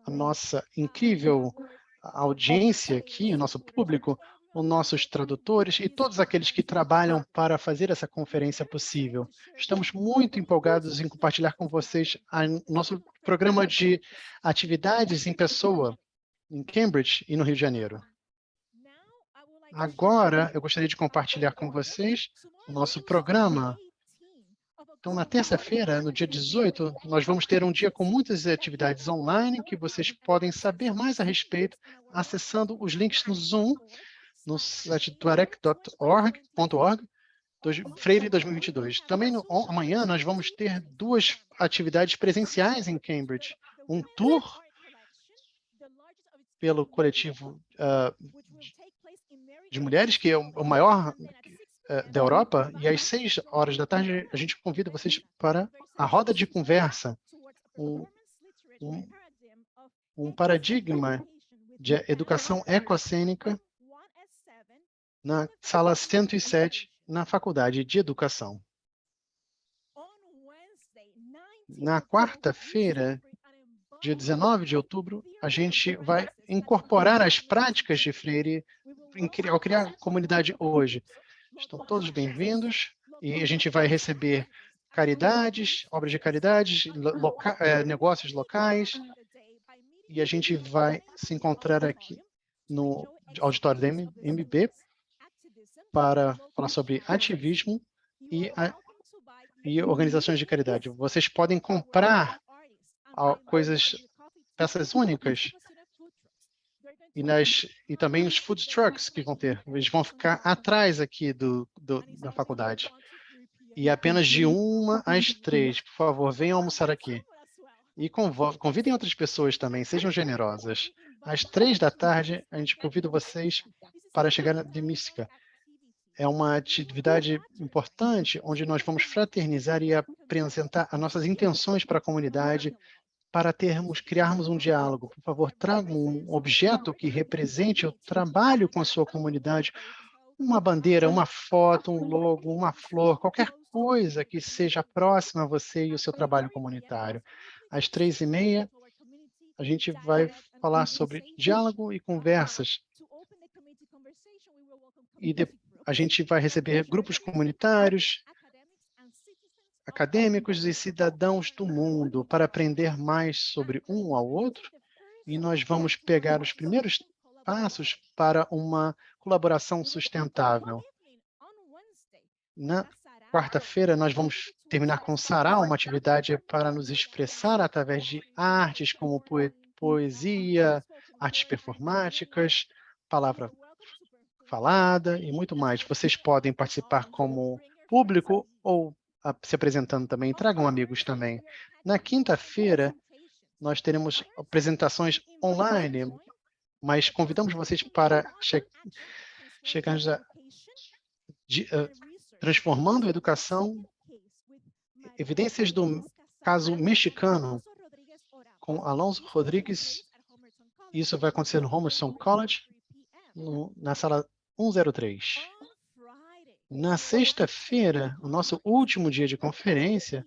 a nossa incrível audiência aqui, o nosso público, os nossos tradutores e todos aqueles que trabalham para fazer essa conferência possível. Estamos muito empolgados em compartilhar com vocês nosso programa de atividades em pessoa, em Cambridge e no Rio de Janeiro. Agora, eu gostaria de compartilhar com vocês o nosso programa. Então, na terça-feira, no dia 18, nós vamos ter um dia com muitas atividades online que vocês podem saber mais a respeito acessando os links no Zoom, no site tuareg.org, Freire 2022. Também amanhã nós vamos ter 2 atividades presenciais em Cambridge. Um tour pelo coletivo de mulheres, que é o maior da Europa, e às 6 horas da tarde a gente convida vocês para a roda de conversa, um paradigma de educação ecocênica na sala 107, na Faculdade de Educação. Na quarta-feira, dia 19 de outubro, a gente vai incorporar as práticas de Freire ao criar a comunidade hoje. Estão todos bem-vindos e a gente vai receber caridades, obras de caridades, negócios locais, e a gente vai se encontrar aqui no auditório da MB para falar sobre ativismo e organizações de caridade. Vocês podem comprar peças únicas e também os food trucks que vão ter. Eles vão ficar atrás aqui da faculdade. E apenas de 1 às 3, por favor, venham almoçar aqui. E convidem outras pessoas também, sejam generosas. Às 3 da tarde, a gente convida vocês para chegar de Mística. É uma atividade importante onde nós vamos fraternizar e apresentar as nossas intenções para a comunidade, para criarmos um diálogo. Por favor, tragam um objeto que represente o trabalho com a sua comunidade, uma bandeira, uma foto, um logo, uma flor, qualquer coisa que seja próxima a você e o seu trabalho comunitário. Às 3h30, a gente vai falar sobre diálogo e conversas. E a gente vai receber grupos comunitários, acadêmicos e cidadãos do mundo para aprender mais sobre um ao outro, e nós vamos pegar os primeiros passos para uma colaboração sustentável. Na quarta-feira, nós vamos terminar com o sarau, uma atividade para nos expressar através de artes como poesia, artes performáticas, palavra falada e muito mais. Vocês podem participar como público ou se apresentando também. Tragam amigos também. Na quinta-feira, nós teremos apresentações online, mas convidamos vocês para chegar transformando a educação, evidências do caso mexicano, com Alonso Rodrigues. Isso vai acontecer no Homerson College, na sala 103. Na sexta-feira, o nosso último dia de conferência,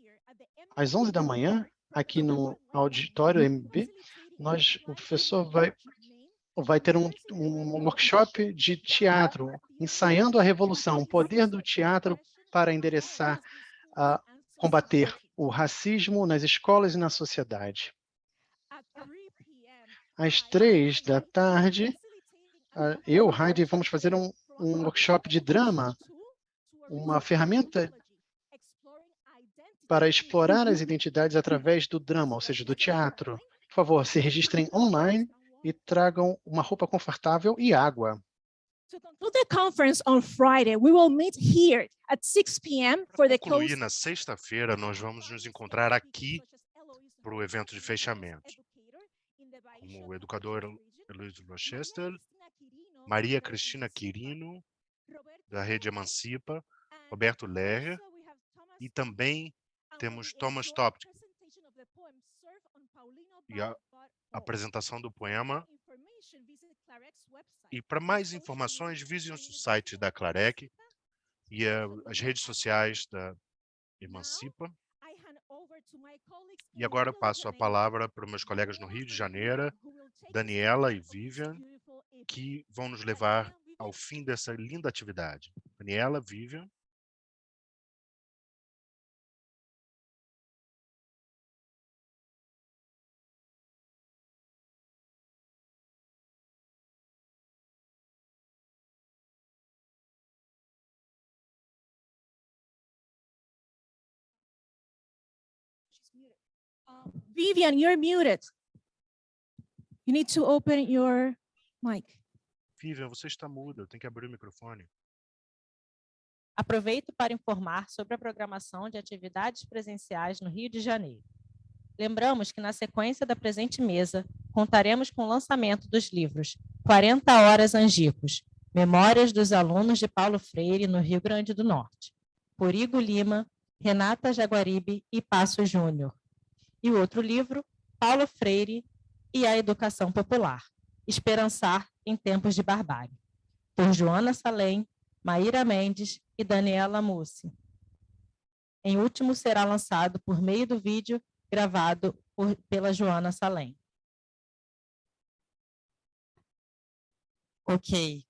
às 11 da manhã, aqui no auditório MB, o professor vai ter um workshop de teatro, ensaiando a revolução, o poder do teatro para endereçar, combater o racismo nas escolas e na sociedade. Às 3 da tarde, eu, Heidi, vamos fazer um workshop de drama, uma ferramenta para explorar as identidades através do drama, ou seja, do teatro. Por favor, se registrem online e tragam uma roupa confortável e água. To conclude the conference on Friday, we will meet here at 6 p.m. for the close. Na sexta-feira, nós vamos nos encontrar aqui para o evento de fechamento. Como o educador Luiz Rochester, Maria Cristina Quirino, da Rede Emancipa, Roberto Lerrer, e também temos Thomas Toptic, e a apresentação do poema. E para mais informações, visite o site da Clarec e as redes sociais da Emancipa. E agora passo a palavra para os meus colegas no Rio de Janeiro, Daniela e Vivian, que vão nos levar ao fim dessa linda atividade. Daniela, Vivian. Vivian, you're muted. You need to open your mic. Vivian, você está muda, eu tenho que abrir o microfone. Aproveito para informar sobre a programação de atividades presenciais no Rio de Janeiro. Lembramos que na sequência da presente mesa, contaremos com o lançamento dos livros 40 Horas Angicos, Memórias dos Alunos de Paulo Freire no Rio Grande do Norte, por Igor Lima, Renata Jaguaribe e Passo Júnior. E o outro livro, Paulo Freire e a Educação Popular, Esperançar em Tempos de Barbárie, por Joana Salem, Maíra Mendes e Daniela Mussi. Em último, será lançado por meio do vídeo gravado pela Joana Salem. Ok.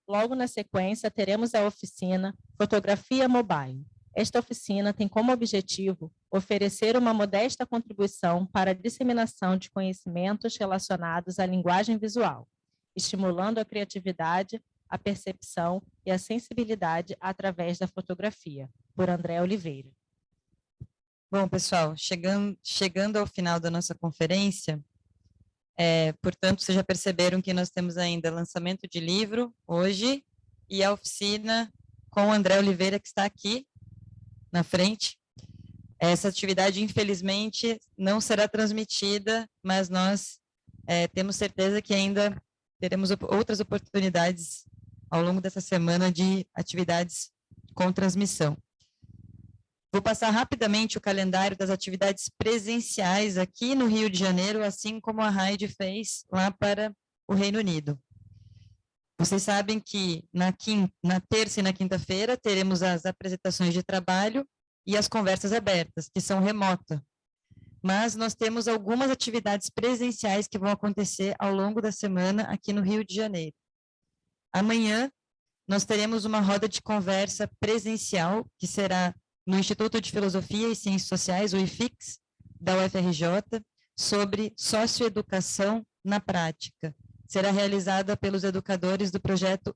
Logo na sequência, teremos a oficina Fotografia Mobile. Esta oficina tem como objetivo oferecer uma modesta contribuição para a disseminação de conhecimentos relacionados à linguagem visual, estimulando a criatividade, a percepção e a sensibilidade através da fotografia, por André Oliveira. Bom, pessoal, chegando ao final da nossa conferência, portanto, vocês já perceberam que nós temos ainda lançamento de livro hoje e a oficina com o André Oliveira, que está aqui na frente. Essa atividade, infelizmente, não será transmitida, mas nós temos certeza que ainda teremos outras oportunidades ao longo dessa semana de atividades com transmissão. Vou passar rapidamente o calendário das atividades presenciais aqui no Rio de Janeiro, assim como a Heidi fez lá para o Reino Unido. Vocês sabem que na terça e na quinta-feira teremos as apresentações de trabalho e as conversas abertas, que são remota. Mas nós temos algumas atividades presenciais que vão acontecer ao longo da semana aqui no Rio de Janeiro. Amanhã, nós teremos uma roda de conversa presencial, que será no Instituto de Filosofia e Ciências Sociais, o IFIX, da UFRJ, sobre socioeducação na prática. Será realizada pelos educadores do projeto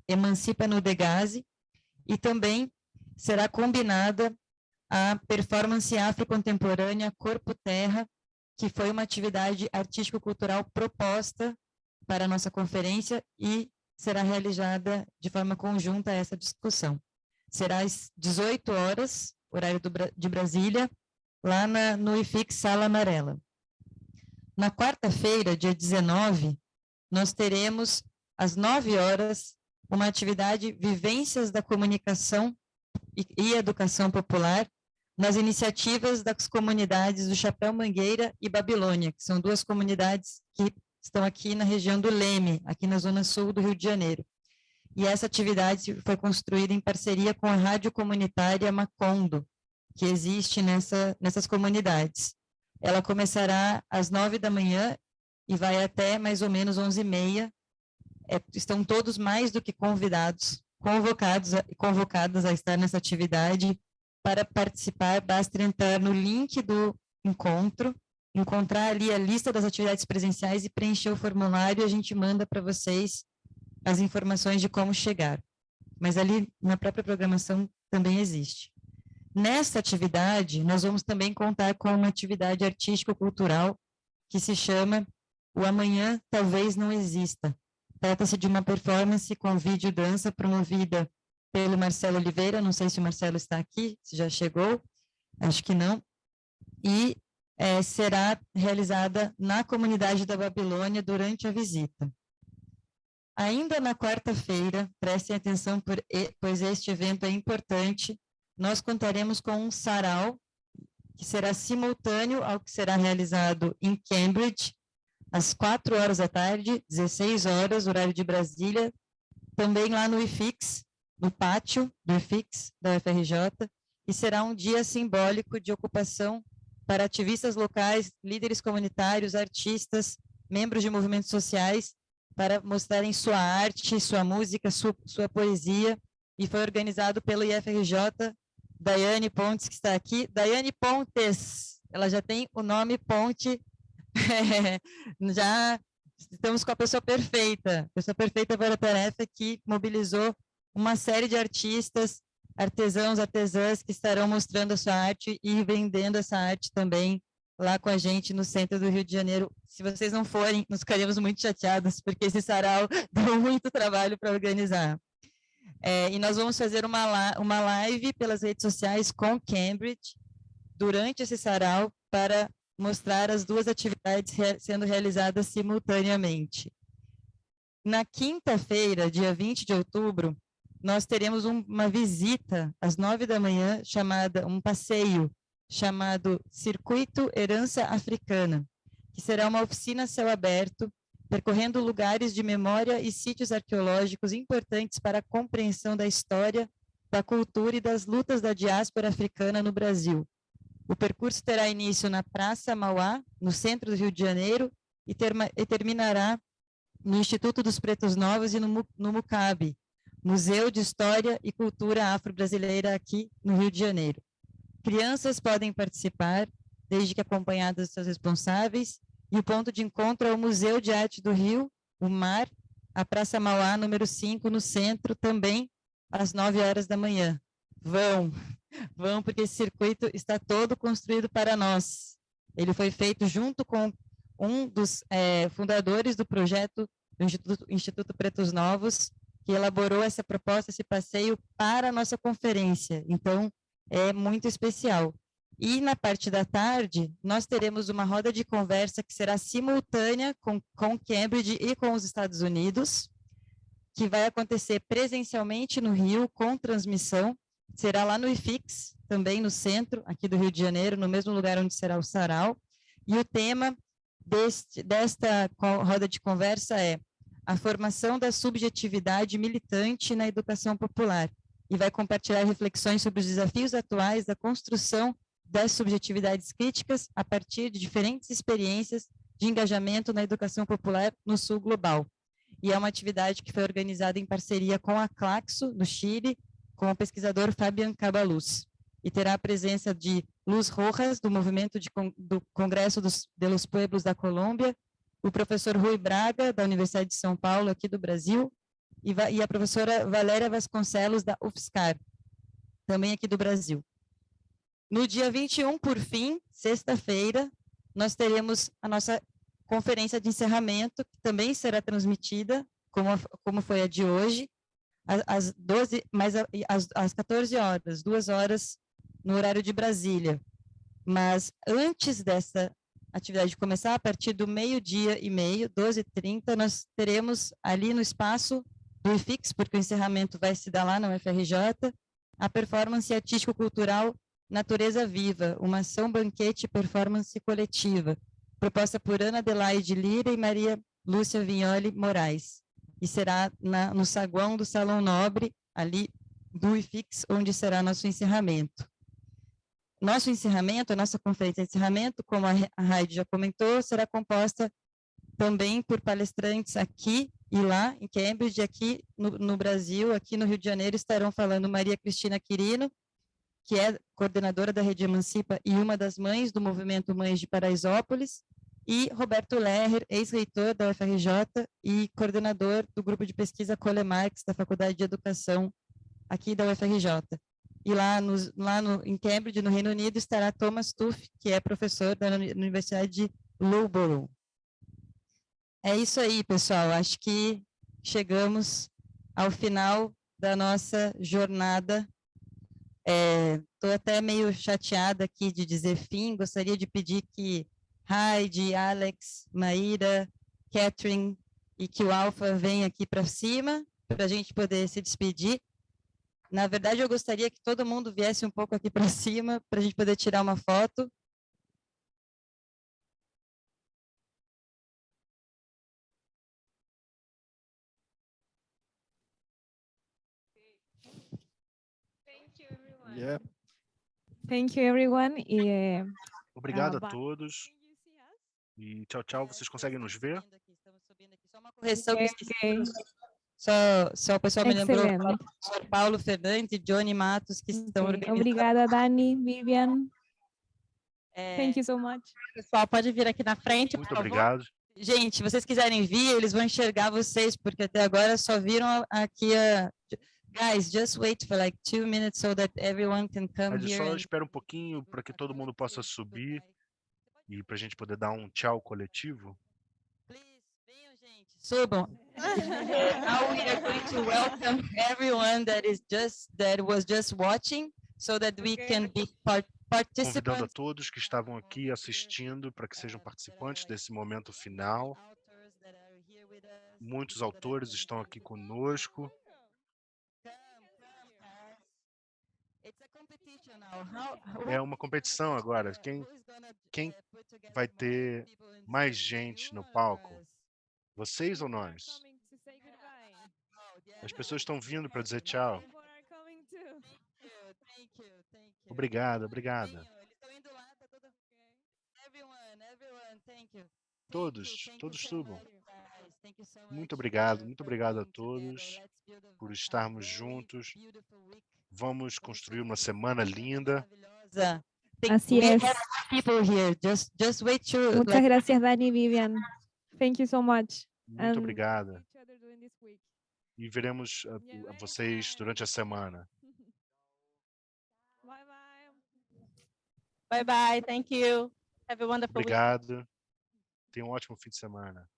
Emancipa no Degase e também será combinada a performance afrocontemporânea Corpo Terra, que foi uma atividade artístico-cultural proposta para a nossa conferência e será realizada de forma conjunta a essa discussão. Será às 18 horas, horário de Brasília, lá no IFIX Sala Amarela. Na quarta-feira, dia 19, nós teremos, às 9 horas, uma atividade Vivências da Comunicação e Educação Popular, nas iniciativas das comunidades do Chapéu Mangueira e Babilônia, que são duas comunidades que estão aqui na região do Leme, aqui na zona sul do Rio de Janeiro. E essa atividade foi construída em parceria com a Rádio Comunitária Macondo, que existe nessas comunidades. Ela começará às 9 da manhã e vai até mais ou menos 11h30. Estão todos mais do que convocados a estar nessa atividade. Para participar, basta entrar no link do encontro, encontrar ali a lista das atividades presenciais e preencher o formulário e a gente manda para vocês as informações de como chegar. Mas ali na própria programação também existe. Nessa atividade, nós vamos também contar com uma atividade artístico-cultural que se chama O Amanhã Talvez Não Exista. Trata-se de uma performance com vídeo dança promovida pelo Marcelo Oliveira, não sei se o Marcelo está aqui, se já chegou, acho que não, e será realizada na comunidade da Babilônia durante a visita. Ainda na quarta-feira, prestem atenção, pois este evento é importante, nós contaremos com um sarau que será simultâneo ao que será realizado em Cambridge, às 4 horas da tarde, 16 horas, horário de Brasília, também lá no IFIX, no pátio do IFIX, da UFRJ, e será um dia simbólico de ocupação para ativistas locais, líderes comunitários, artistas, membros de movimentos sociais, para mostrarem sua arte, sua música, sua poesia, e foi organizado pelo IFRJ, Daiane Pontes, que está aqui. Daiane Pontes, ela já tem o nome Ponte, já estamos com a pessoa perfeita para a tarefa, que mobilizou uma série de artistas, artesãos, artesãs, que estarão mostrando a sua arte e vendendo essa arte também lá com a gente no centro do Rio de Janeiro. Se vocês não forem, nós ficaríamos muito chateados, porque esse sarau deu muito trabalho para organizar. E nós vamos fazer uma live pelas redes sociais com Cambridge durante esse sarau para mostrar as duas atividades sendo realizadas simultaneamente. Na quinta-feira, dia 20 de outubro, nós teremos uma visita às 9 da manhã, um passeio chamado Circuito Herança Africana, que será uma oficina a céu aberto, percorrendo lugares de memória e sítios arqueológicos importantes para a compreensão da história, da cultura e das lutas da diáspora africana no Brasil. O percurso terá início na Praça Mauá, no centro do Rio de Janeiro, e terminará no Instituto dos Pretos Novos e no MUCAB, Museu de História e Cultura Afro-Brasileira, aqui no Rio de Janeiro. Crianças podem participar, desde que acompanhadas dos seus responsáveis, e o ponto de encontro é o Museu de Arte do Rio, o MAR, a Praça Mauá, número 5, no centro, também às 9 horas da manhã. Vão, porque esse circuito está todo construído para nós. Ele foi feito junto com um dos fundadores do projeto do Instituto Pretos Novos, que elaborou essa proposta, esse passeio para a nossa conferência. Então, é muito especial. E na parte da tarde, nós teremos uma roda de conversa que será simultânea com Cambridge e com os Estados Unidos, que vai acontecer presencialmente no Rio, com transmissão. Será lá no IFIX, também no centro, aqui do Rio de Janeiro, no mesmo lugar onde será o sarau. E o tema desta roda de conversa é a formação da subjetividade militante na educação popular, e vai compartilhar reflexões sobre os desafios atuais da construção das subjetividades críticas a partir de diferentes experiências de engajamento na educação popular no sul global. E é uma atividade que foi organizada em parceria com a Claxo, no Chile, com o pesquisador Fabian Cabaluz, e terá a presença de Luz Rojas, do movimento do Congresso de los Pueblos da Colômbia, o professor Rui Braga, da Universidade de São Paulo, aqui do Brasil, e a professora Valéria Vasconcelos, da UFSCar, também aqui do Brasil. No dia 21, por fim, sexta-feira, nós teremos a nossa conferência de encerramento, que também será transmitida, como foi a de hoje, às 14 horas, 2 horas no horário de Brasília. Mas antes dessa atividade começar, a partir do 12h30, 12h30, nós teremos ali no espaço do IFIX, porque o encerramento vai se dar lá na UFRJ, a performance artístico-cultural Natureza Viva, uma ação banquete e performance coletiva, proposta por Ana Adelaide Lira e Maria Lúcia Vignoli Moraes, e será no saguão do Salão Nobre, ali do IFIX, onde será nosso encerramento. Nosso encerramento, a nossa conferência de encerramento, como a Heidi já comentou, será composta também por palestrantes aqui e lá, em Cambridge, aqui no Brasil, aqui no Rio de Janeiro, estarão falando Maria Cristina Quirino, que é coordenadora da Rede Emancipa e uma das mães do movimento Mães de Paraisópolis, e Roberto Lerrer, ex-reitor da UFRJ e coordenador do grupo de pesquisa Cole Marx, da Faculdade de Educação, aqui da UFRJ. E em Cambridge, no Reino Unido, estará Thomas Tuff, que é professor da Universidade de Loughborough. É isso aí, pessoal. Acho que chegamos ao final da nossa jornada. Estou até meio chateada aqui de dizer fim. Gostaria de pedir que Heidi, Alex, Maíra, Catherine e que o Alfa venham aqui para cima, para a gente poder se despedir. Na verdade, eu gostaria que todo mundo viesse um pouco aqui para cima, para a gente poder tirar uma foto. Yeah. Thank you, everyone. E, Obrigado a todos. E tchau, tchau. Vocês conseguem nos ver? Só uma correção que ok. só o pessoal me lembrou, Excelente. Sr. Paulo Fernandes e Johnny Matos, que estão Ok. organizando. Obrigada, Dani, Vivian. Thank you so much. Pessoal, pode vir aqui na frente, Muito por favor. obrigado. Gente, se vocês quiserem vir, eles vão enxergar vocês, porque até agora só viram aqui a... Guys, just wait for like 2 minutes so that everyone can come Mas here. só And... espera um pouquinho para que todo mundo possa subir e para a gente poder dar um tchau coletivo. Subam. Now we are going to welcome everyone that was just watching, so that we can be Convidando a participants. todos que estavam aqui assistindo para que sejam participantes desse momento final. Muitos autores estão aqui conosco. É uma competição agora. Quem vai ter mais gente no palco? Vocês ou nós? As pessoas estão vindo para dizer tchau. Obrigado, obrigada. Todos subam. Muito obrigado a todos por estarmos juntos. Vamos construir uma semana linda. Así es. People here. Just wait to Muchas gracias, Dani, Vivian. Thank you so much. Muito obrigada. E veremos a vocês durante a semana. Bye bye. Thank you. Have a wonderful week. Obrigado. Tenha um ótimo fim de semana.